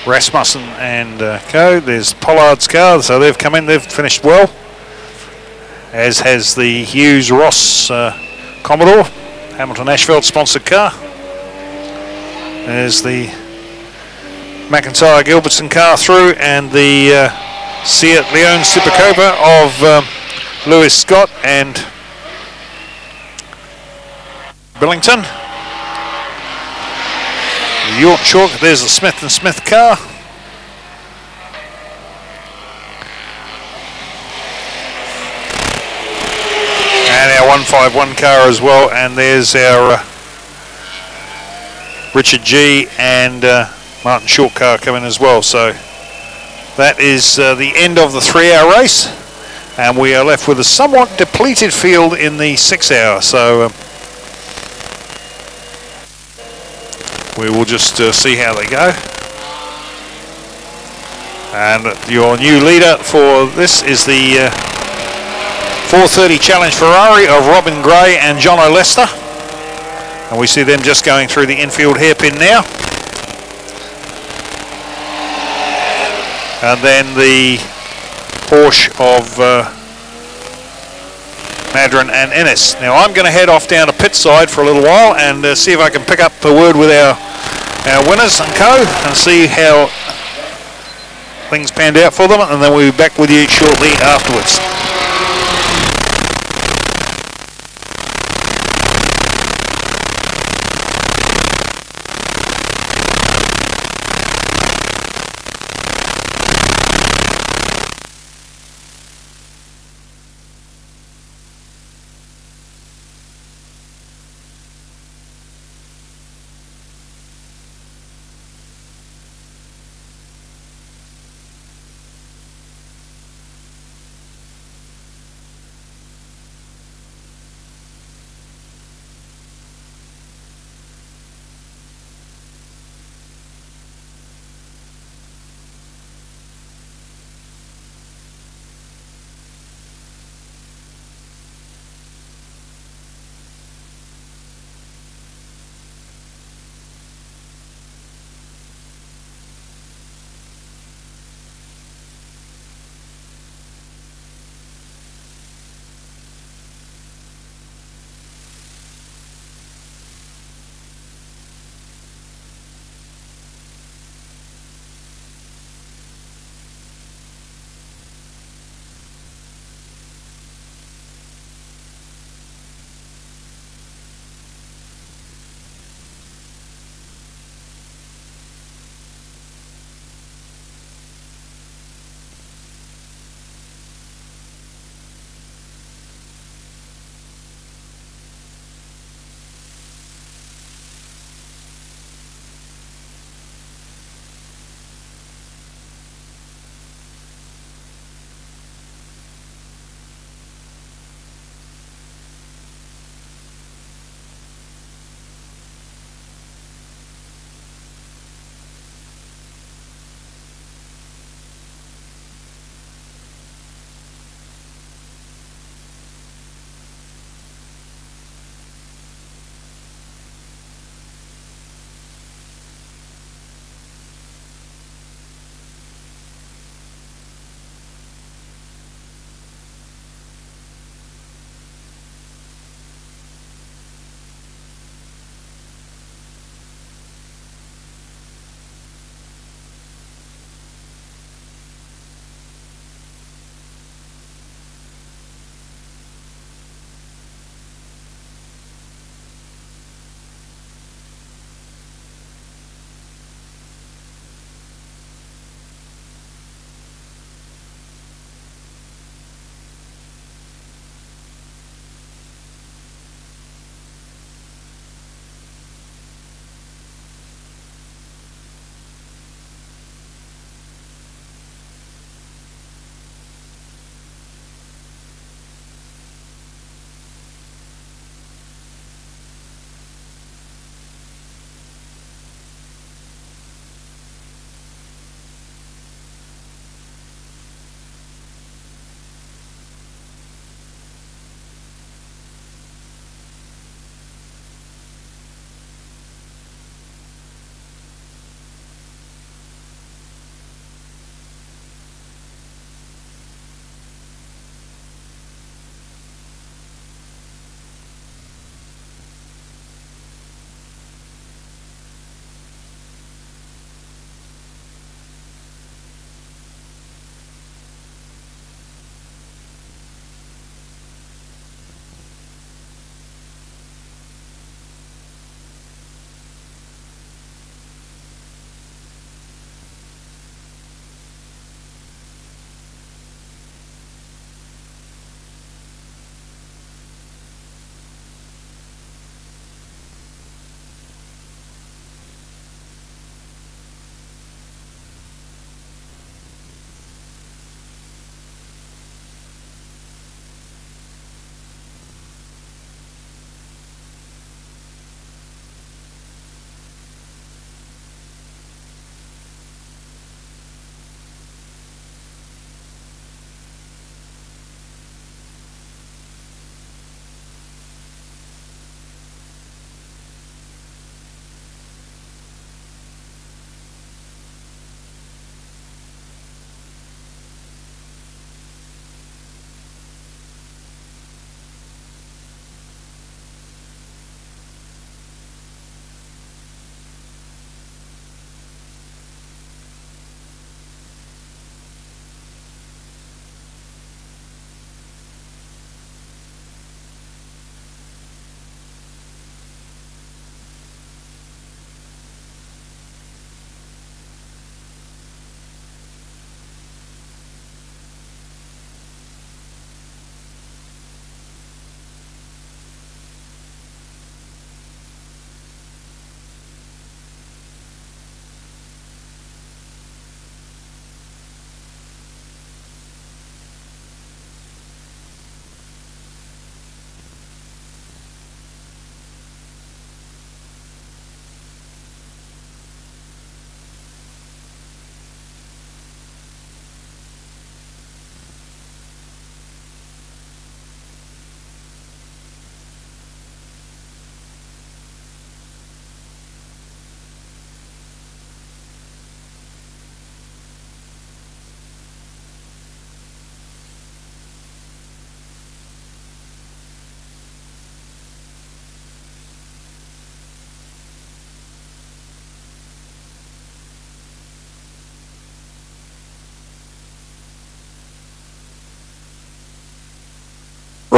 Rasmussen and co. There's Pollard's car, so they've come in, they've finished well. As has the Hughes Ross Commodore, Hamilton Ashfield sponsored car. There's the McIntyre Gilbertson car through, and the Seat Leone Supercopa of Lewis Scott and Billington. The York Chalk, there's the Smith & Smith car. And our 151 car as well, and there's our Richard G and Martin Short car coming as well. So that is the end of the 3-hour race, and we are left with a somewhat depleted field in the 6-hour. So we will just see how they go. And your new leader for this is the 430 Challenge Ferrari of Robin Gray and John O'Lester. And we see them just going through the infield hairpin now. And then the Porsche of Madron and Ennis. Now I'm going to head off down to pit side for a little while and see if I can pick up a word with our winners and co, and see how things panned out for them, and then we'll be back with you shortly afterwards.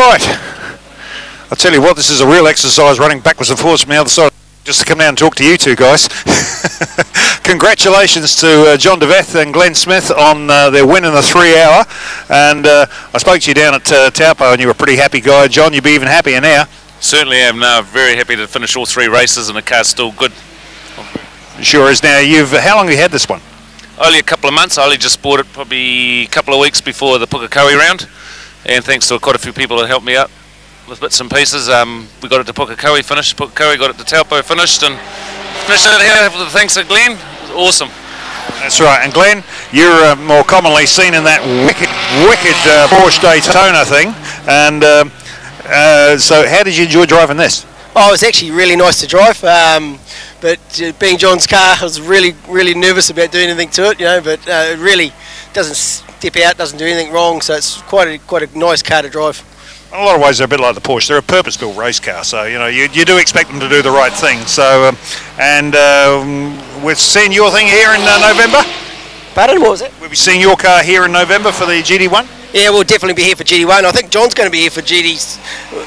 Right. I'll tell you what, this is a real exercise running backwards and forwards from the other side just to come down and talk to you two guys. Congratulations to John DeVeth and Glenn Smith on their win in the 3 hour. And I spoke to you down at Taupo and you were a pretty happy guy. John, you'd be even happier now. Certainly am now. Very happy to finish all 3 races and the car's still good. Sure is. Now, how long have you had this one? Only a couple of months. I only just bought it probably a couple of weeks before the Pukekohe round. And thanks to quite a few people that helped me out with bits and pieces. We got it to Pukekohe finished, Pukekohe got it to Taupo finished, and finished it here with thanks to Glenn. It was awesome. That's right, and Glenn, you're more commonly seen in that wicked Porsche Daytona thing, and so how did you enjoy driving this? Oh, it was actually really nice to drive, but being John's car, I was really nervous about doing anything to it, you know, but it really doesn't step out, doesn't do anything wrong, so it's quite a nice car to drive. In a lot of ways they're a bit like the Porsche. They're a purpose-built race car, so you know you do expect them to do the right thing. So we're seeing your thing here in November. Pardon, what was it? We'll be seeing your car here in November for the GD1. Yeah, we'll definitely be here for GD1. I think John's going to be here for GD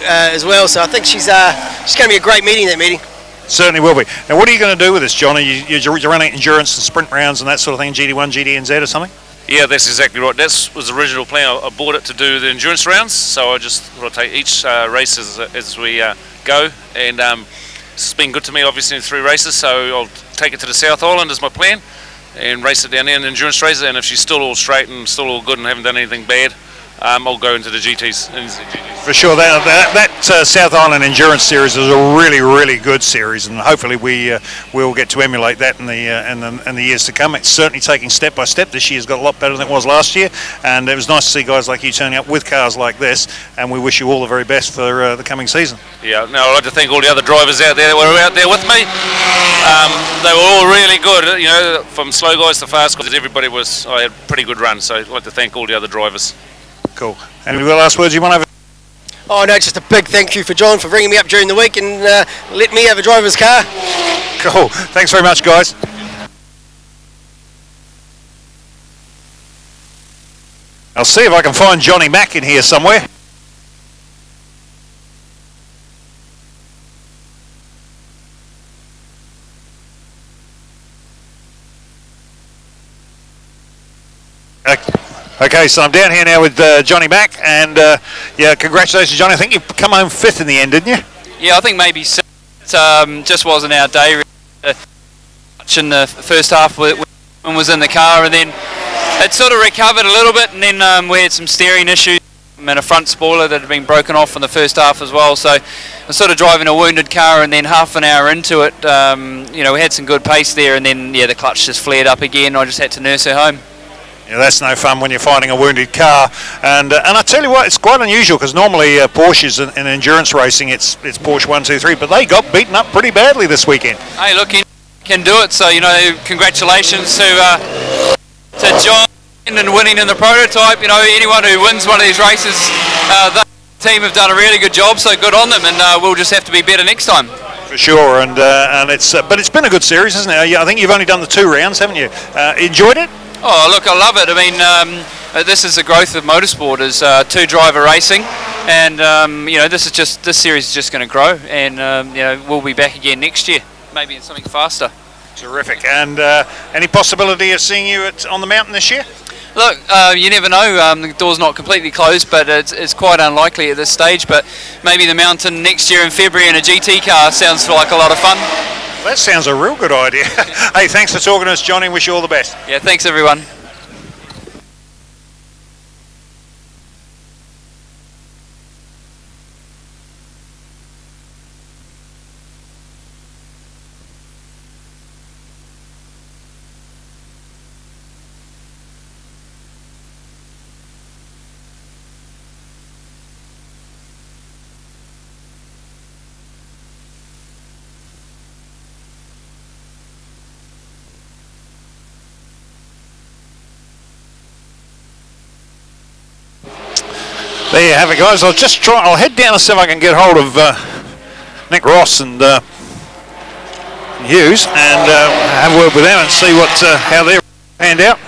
as well. So I think she's going to be a great meeting. That meeting. Certainly will be. Now, what are you going to do with this, John? You're running endurance and sprint rounds and that sort of thing, GD1, GDNZ or something? Yeah, that's exactly right. That was the original plan. I bought it to do the endurance rounds, so I just thought I'd take each race as we go, and it's been good to me obviously in 3 races, so I'll take it to the South Island as my plan and race it down there in the endurance races, and if she's still all straight and still all good and haven't done anything bad, I'll go into the GTs. For sure, that South Island Endurance Series is a really good series, and hopefully we'll get to emulate that in the years to come. It's certainly taking step by step. This year's got a lot better than it was last year, and it was nice to see guys like you turning up with cars like this, and we wish you all the very best for the coming season. Yeah, now I'd like to thank all the other drivers out there that were out there with me. They were all really good, you know, from slow guys to fast guys. I had a pretty good run, so I'd like to thank all the other drivers. Cool. Any last words you want to have? Oh no, just a big thank you for John for bringing me up during the week and let me have a driver's car. Cool. Thanks very much, guys. I'll see if I can find Johnny Mack in here somewhere. Okay, so I'm down here now with Johnny Mack, and yeah, congratulations, Johnny. I think you come home 5th in the end, didn't you? Yeah, I think maybe 6th. Just wasn't our day. Much in the first half when was in the car, and then it sort of recovered a little bit, and then we had some steering issues and a front spoiler that had been broken off in the first half as well. So I was sort of driving a wounded car, and then half an hour into it, you know, we had some good pace there, and then yeah, the clutch just flared up again. I just had to nurse her home. Yeah, that's no fun when you're finding a wounded car, and I tell you what, it's quite unusual because normally Porsches in endurance racing it's Porsche 1, 2, 3, but they got beaten up pretty badly this weekend. Hey, look, he can do it. So you know, congratulations to John and winning in the prototype. You know, anyone who wins one of these races, the team have done a really good job. So good on them, and we'll just have to be better next time. For sure, and it's but it's been a good series, isn't it? I think you've only done the 2 rounds, haven't you? Enjoyed it? Oh, look, I love it. I mean, this is the growth of motorsport, is 2-driver racing, and you know, this series is just going to grow, and you know, we'll be back again next year, maybe in something faster. Terrific. And any possibility of seeing you on the mountain this year? Look, you never know. The door's not completely closed, but it's quite unlikely at this stage. But maybe the mountain next year in February in a GT car sounds like a lot of fun. That sounds a real good idea. Hey, thanks for talking to us, Johnny. Wish you all the best. Yeah, thanks everyone. There you have it, guys. I'll head down and see if I can get hold of Nick Ross and Hughes and have a word with them and see how they're panned out.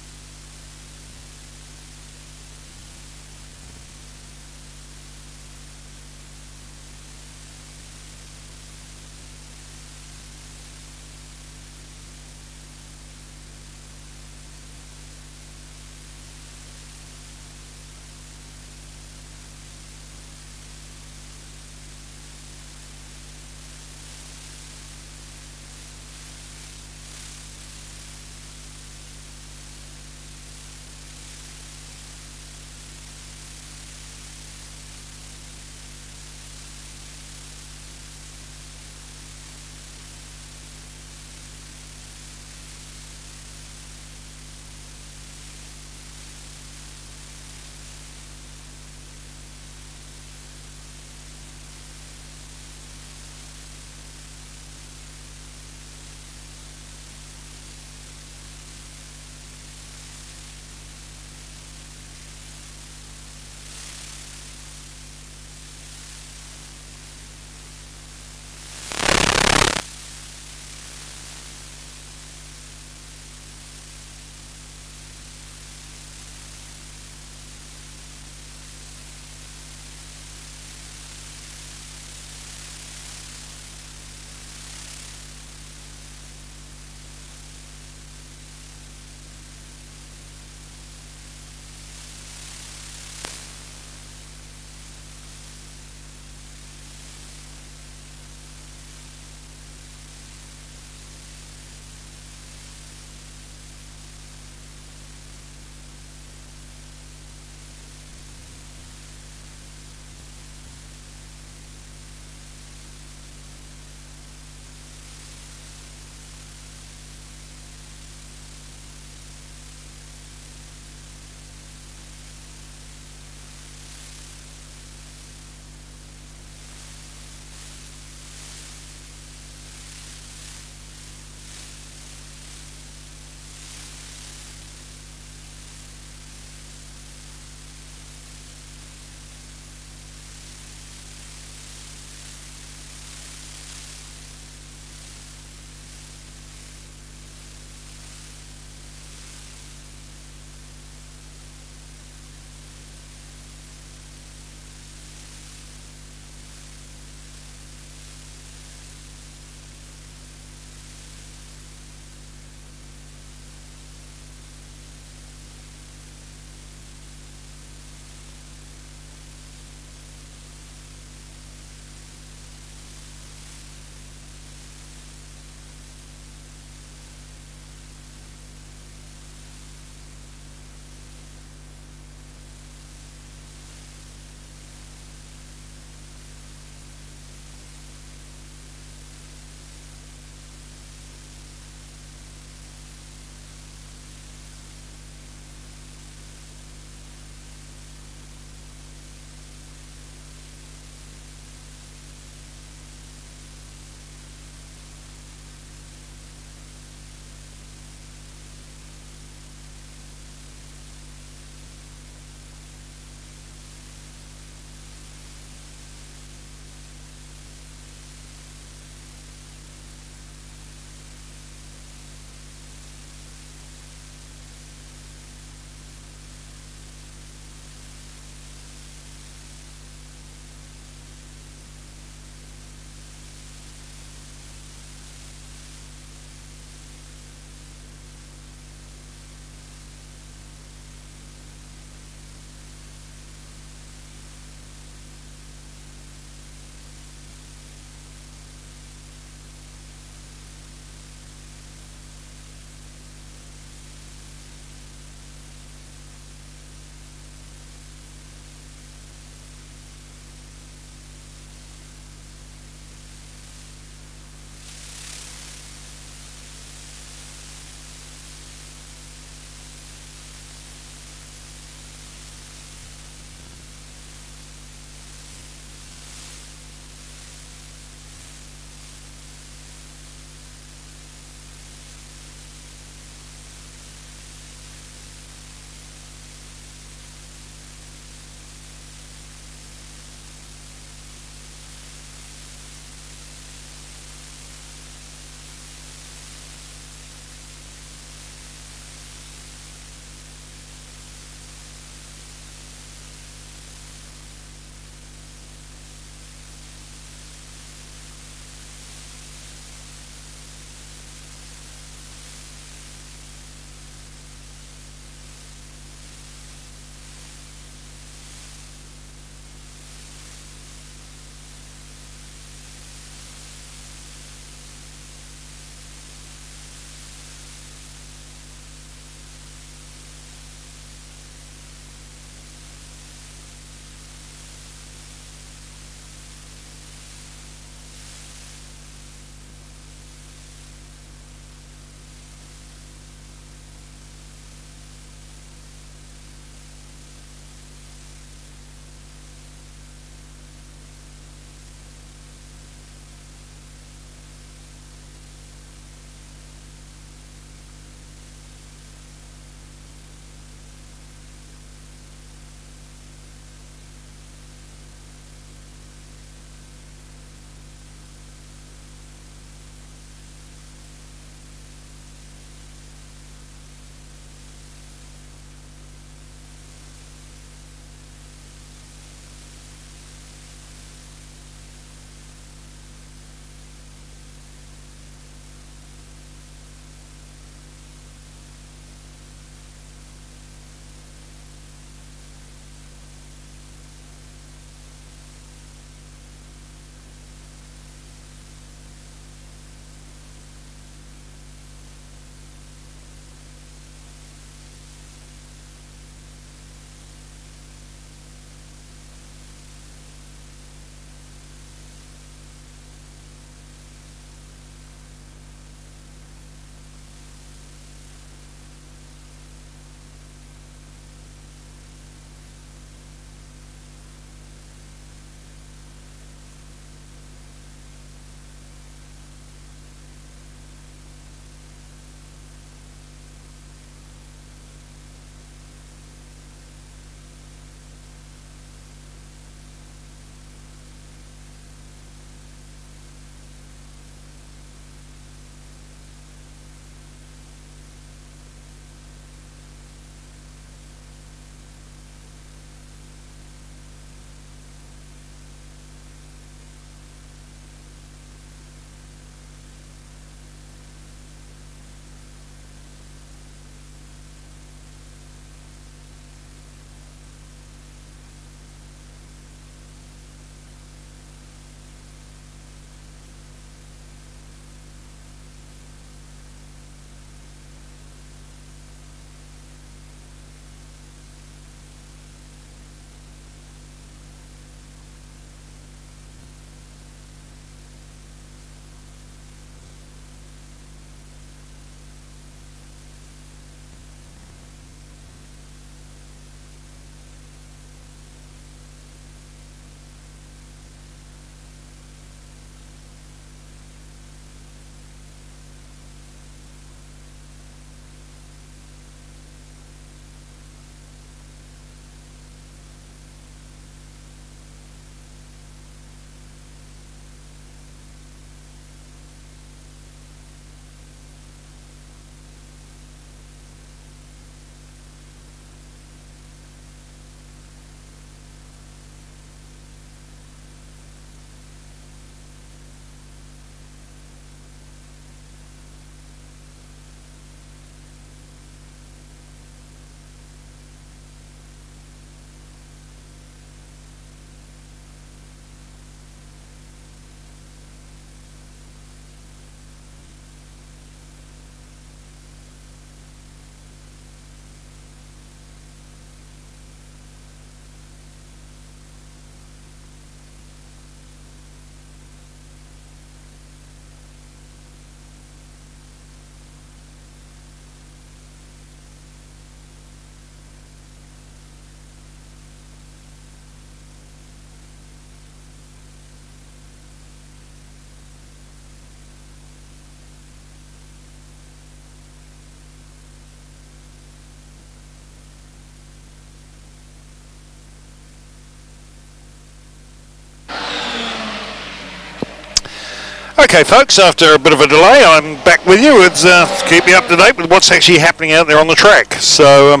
Okay, folks, after a bit of a delay, I'm back with you. It's keep you up to date with what's actually happening out there on the track. So,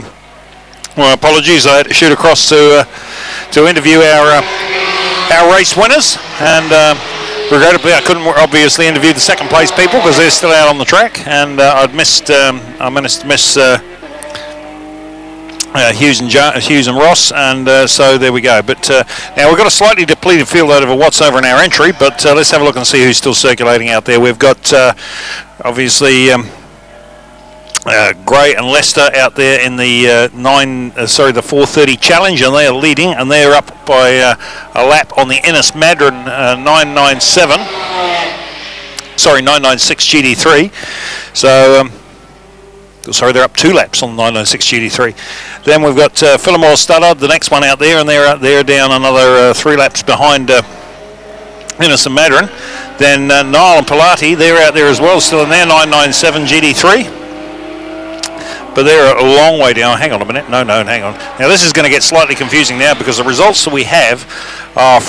well, apologies, I had to shoot across to interview our race winners, and regrettably I couldn't obviously interview the second place people because they're still out on the track, and I managed to miss Hughes and Ross, and so there we go. But now we've got a slightly depleted field over what's over in our entry, but let's have a look and see who's still circulating out there. We've got obviously Gray and Lester out there in the the 4:30 challenge, and they are leading, and they're up by a lap on the Innes Madron 996 GD3. So. Sorry, they're up 2 laps on the 996 GD3. Then we've got Phillimore Studdard, the next one out there, and they're down another 3 laps behind Innes and Madron. Then Niall and Pilati, they're out there as well, still in there, 997 GD3. But they're a long way down. Hang on a minute. No, hang on. Now this is going to get slightly confusing now because the results that we have are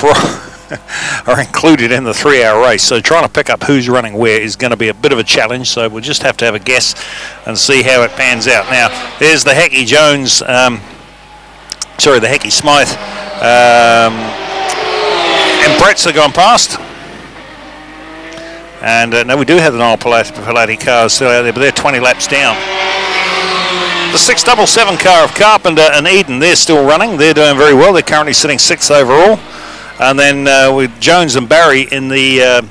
are included in the 3-hour race, so trying to pick up who's running where is going to be a bit of a challenge, so we'll just have to have a guess and see how it pans out. Now there's the Hecky Jones, the Hecky Smythe, and Brett's have gone past, and no, we do have the Niall Pilati cars still out there, but they're 20 laps down. The 677 car of Carpenter and Eden, they're still running, they're doing very well, they're currently sitting 6th overall. And then with Jones and Barry in the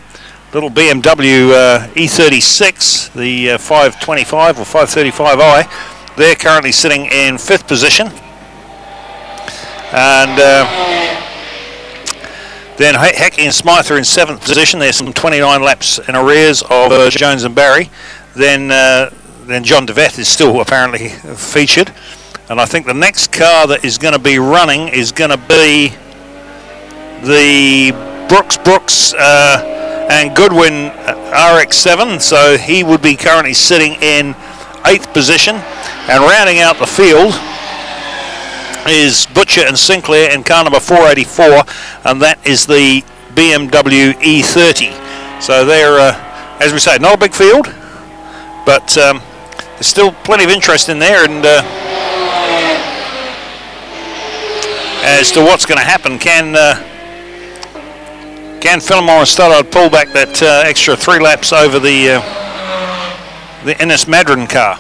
little BMW E36, the 525 or 535i, they're currently sitting in 5th position. And then Hecky and Smythe are in 7th position. There's some 29 laps in arrears of Jones and Barry. Then John DeVette is still apparently featured. And I think the next car that is going to be running is going to be the Brooks and Goodwin RX-7, so he would be currently sitting in 8th position, and rounding out the field is Butcher and Sinclair in car number 484, and that is the BMW E30. So they're, as we say, not a big field, but there's still plenty of interest in there, and as to what's going to happen, can Phillimore and Stoddard pull back that extra 3 laps over the Innes Madron car?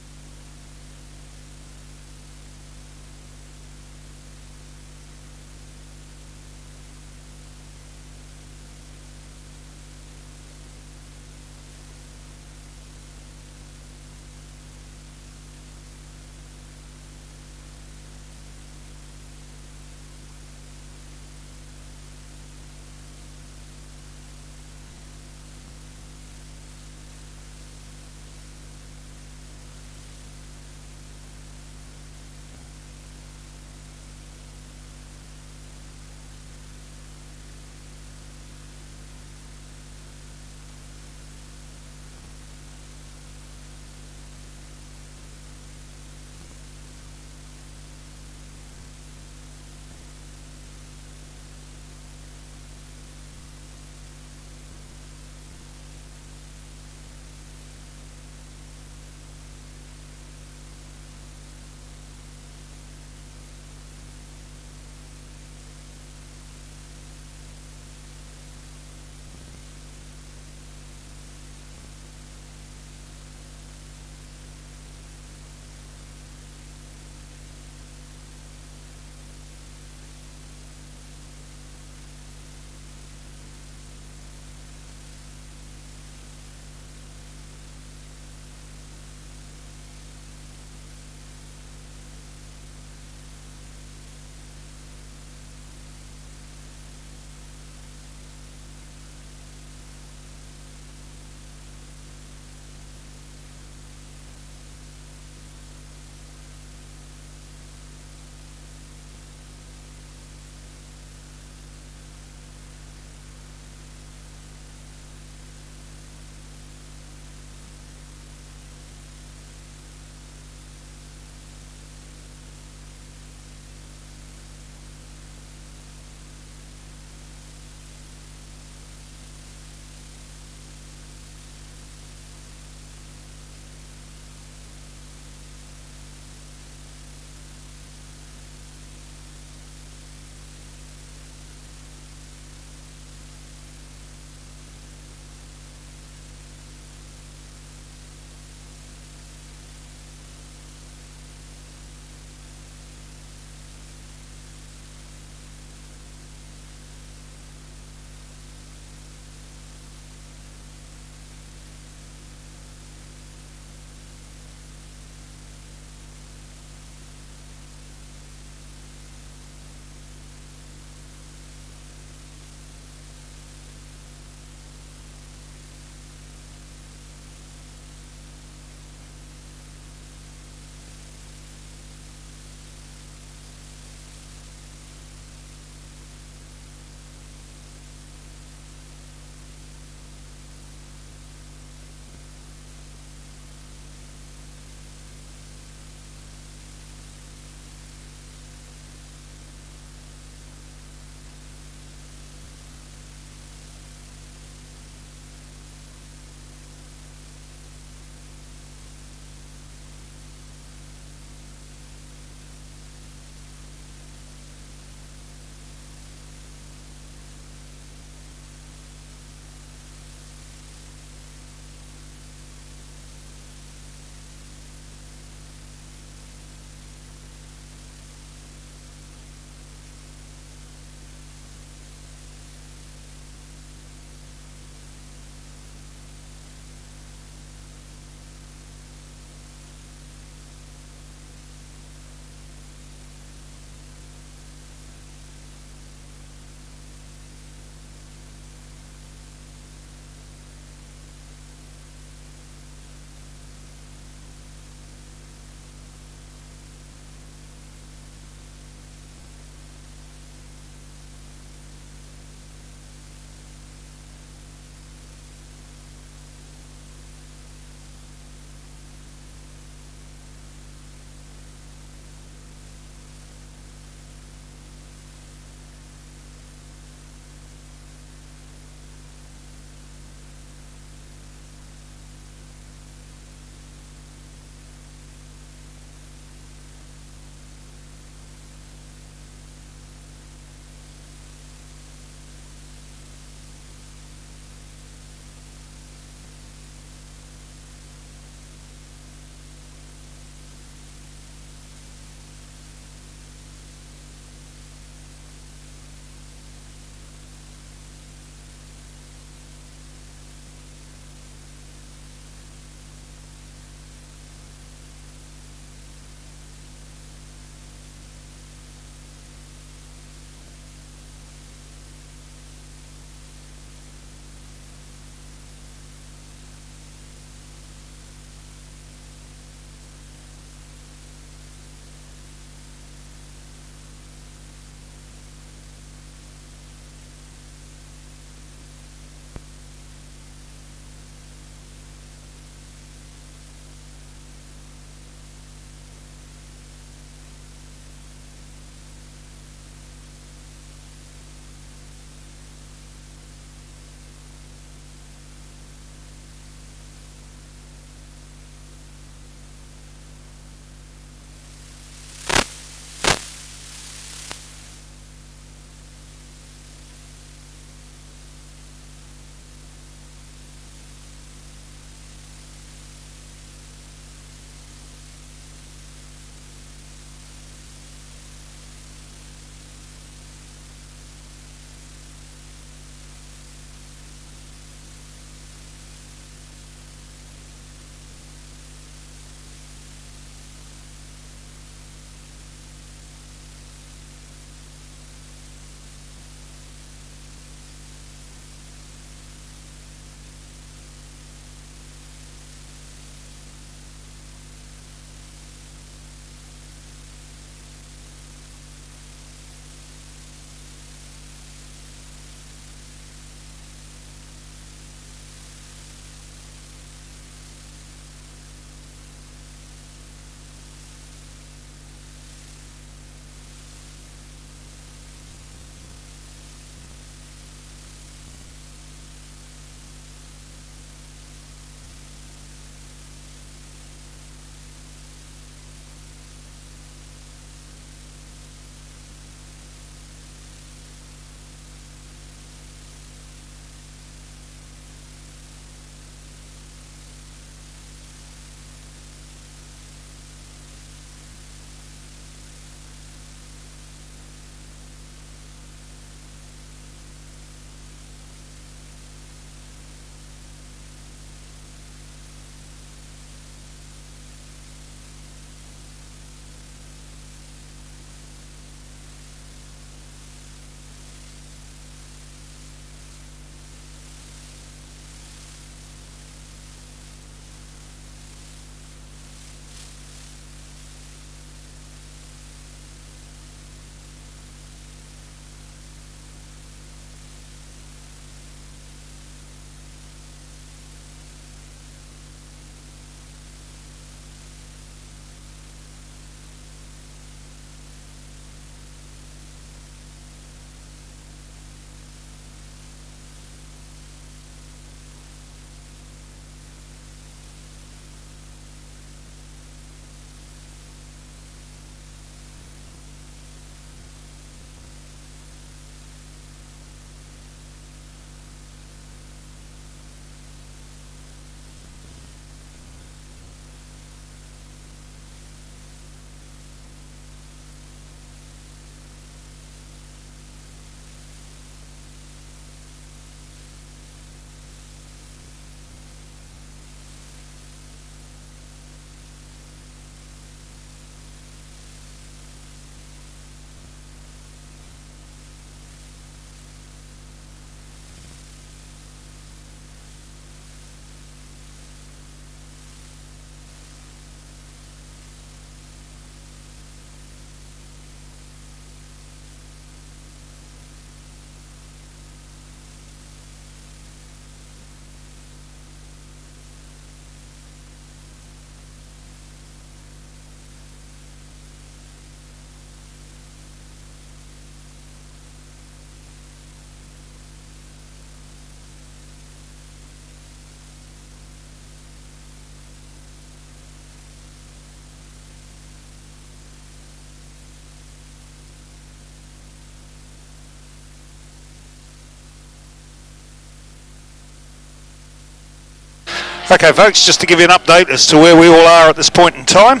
Okay, folks, just to give you an update as to where we all are at this point in time.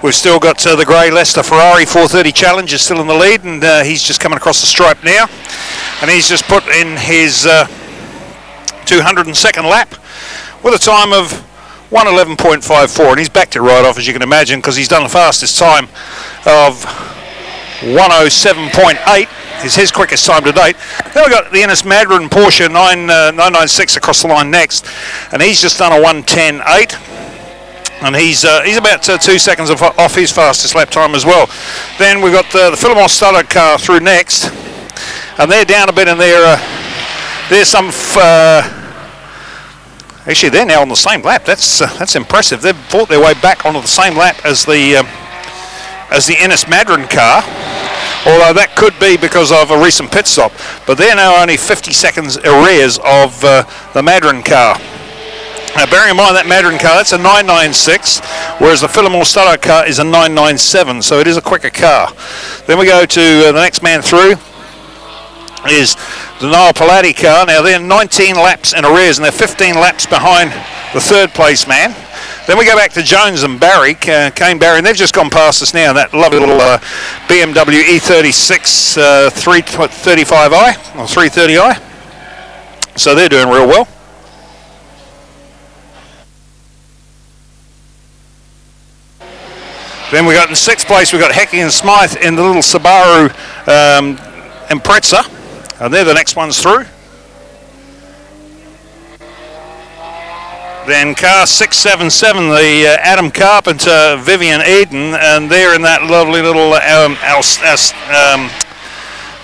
We've still got the grey Leicester Ferrari 430 Challenge is still in the lead, and he's just coming across the stripe now. And he's just put in his 202nd lap with a time of 1:11.54, and he's backed it right off, as you can imagine, because he's done the fastest time of 1:07.8. Is his quickest time to date. Then we've got the Ennis Madron Porsche 996 across the line next, and he's just done a 1:10.8. And he's about 2 seconds off his fastest lap time as well. Then we've got the Phillimore Studdard car through next, and they're down a bit in there. There's some. Actually, they're now on the same lap. That's impressive. They've fought their way back onto the same lap as the Ennis Madron car. Although that could be because of a recent pit stop, but they're now only 50 seconds arrears of the Madron car. Now, bearing in mind that Madron car, that's a 996, whereas the Phillimore Studdard car is a 997, so it is a quicker car. Then we go to the next man through is the Niall Palladdy car. Now, they're 19 laps in arrears, and they're 15 laps behind the third place man. Then we go back to Jones and Barry, Kane Barry, and they've just gone past us now in that lovely little BMW E36 335i, or 330i. So they're doing real well. Then we got in sixth place, we've got Hecky and Smythe in the little Subaru Impreza, and they're the next ones through. Then car 677, the Adam Carpenter, Vivian Eden, and they're in that lovely little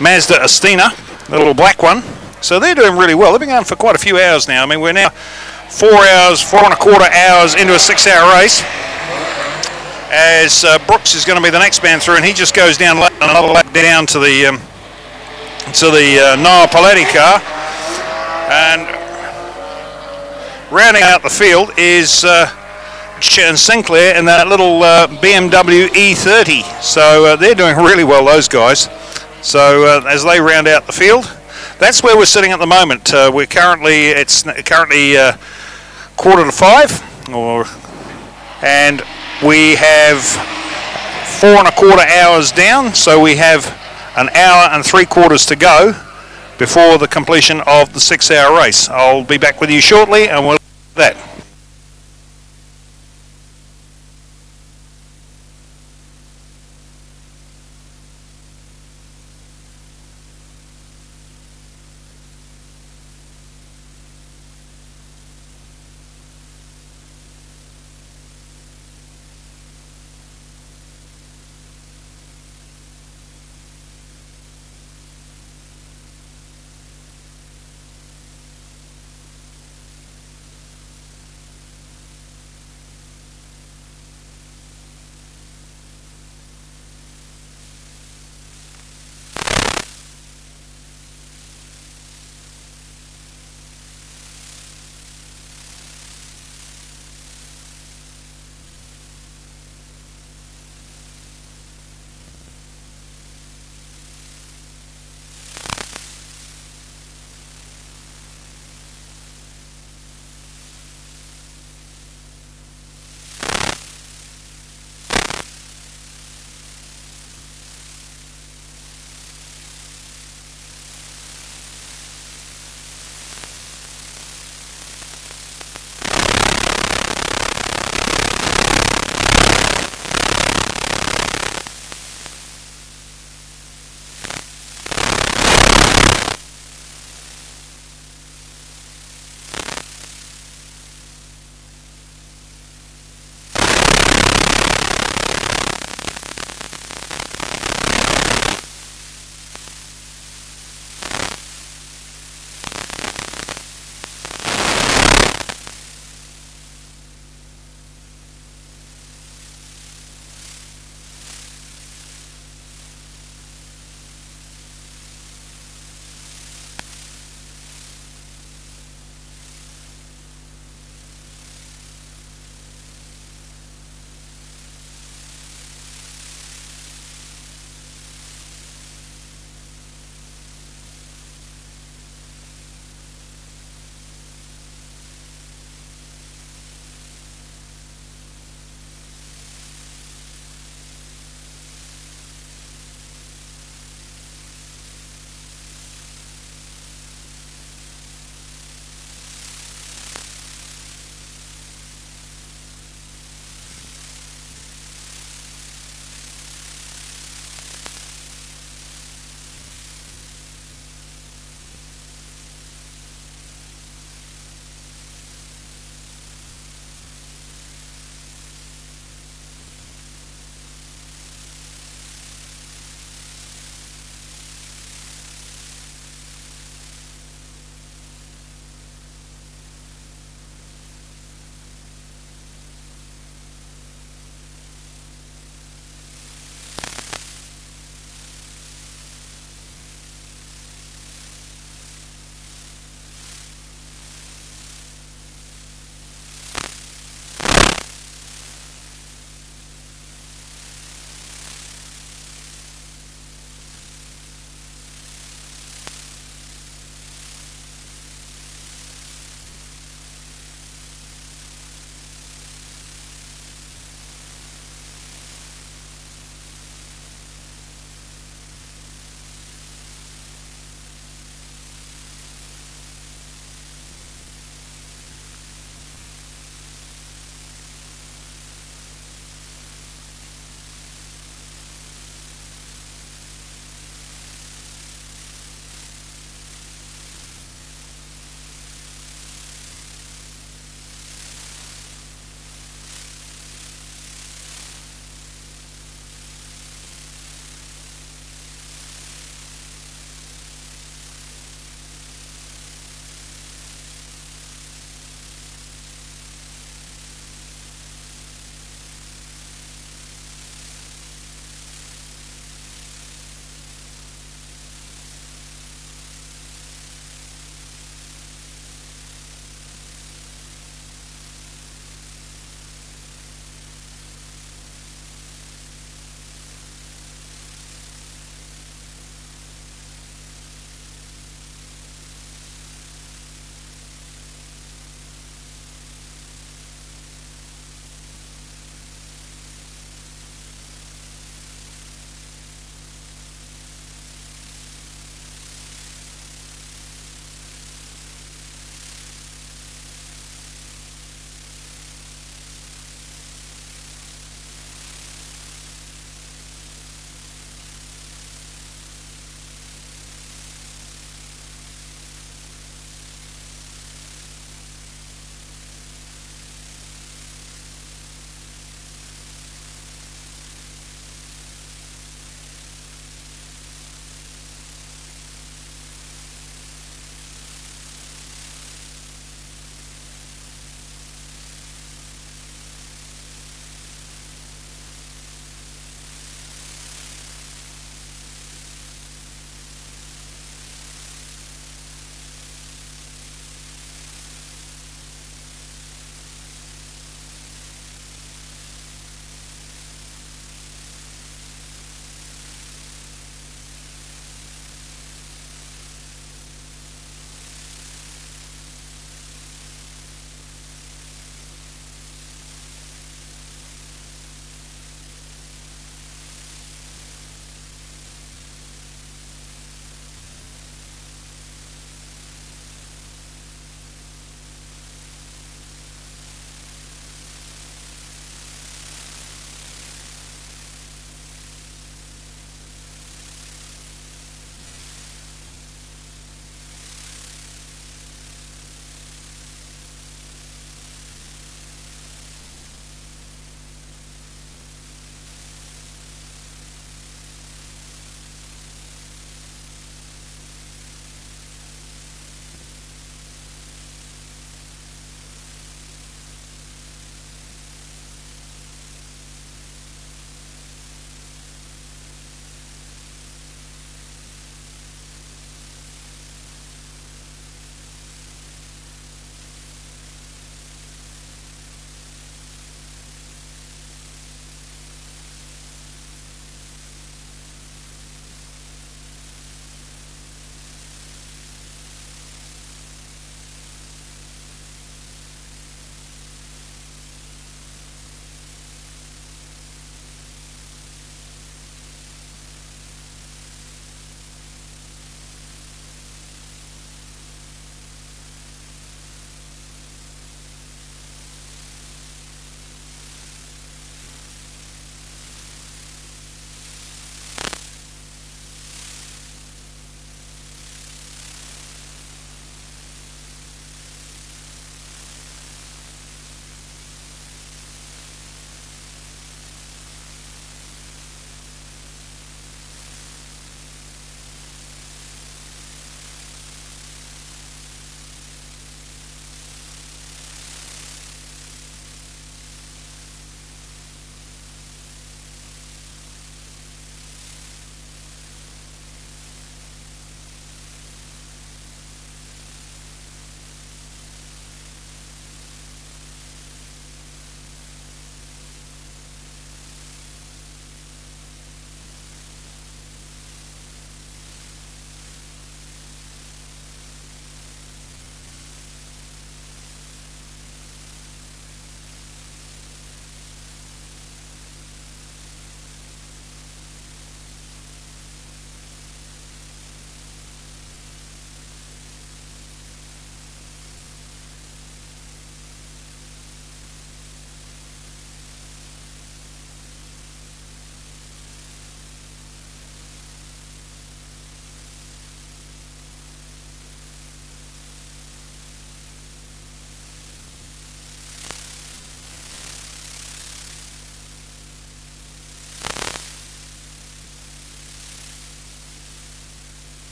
Mazda Astina, the little black one. So they're doing really well. They've been going for quite a few hours now. I mean, we're now 4 and a quarter hours into a 6-hour race. As Brooks is going to be the next man through, and he just goes down another lap down to the Niall Palladdy car. And rounding out the field is Sharon Sinclair in that little BMW E30. So they're doing really well, those guys. So as they round out the field, that's where we're sitting at the moment. It's currently 4:45, and we have 4 and a quarter hours down. So we have an hour and 3/4 to go before the completion of the 6-hour race. I'll be back with you shortly, and we'll do that.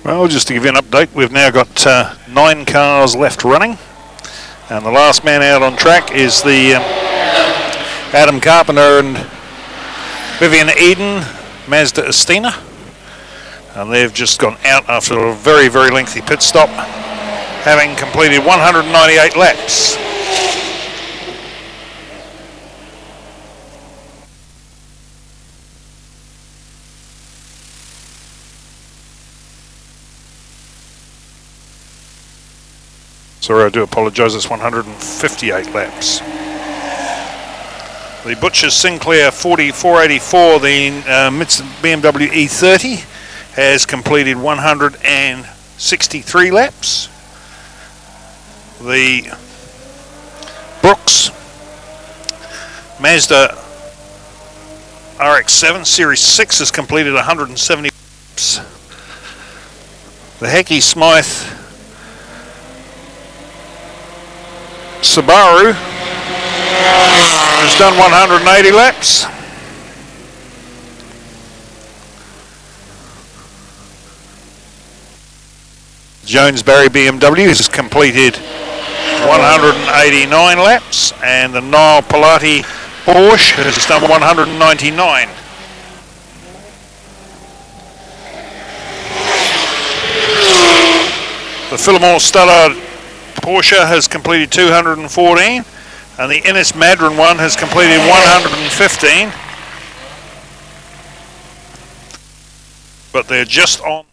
Well, just to give you an update, we've now got 9 cars left running, and the last man out on track is the Adam Carpenter and Vivian Eden Mazda Estina, and they've just gone out after a very, very lengthy pit stop, having completed 198 laps. Sorry, I do apologise, it's 158 laps. The Butchers Sinclair 4484, the BMW E30, has completed 163 laps. The Brooks Mazda RX-7 Series 6 has completed 170 laps. The Hecky Smythe Subaru has done 180 laps. Jones-Barry BMW has completed 189 laps, and the Niall Pilati Porsche has done 199. The Phillimore Studdard Porsche has completed 214, and the Innes Madron one has completed 115. But they're just on.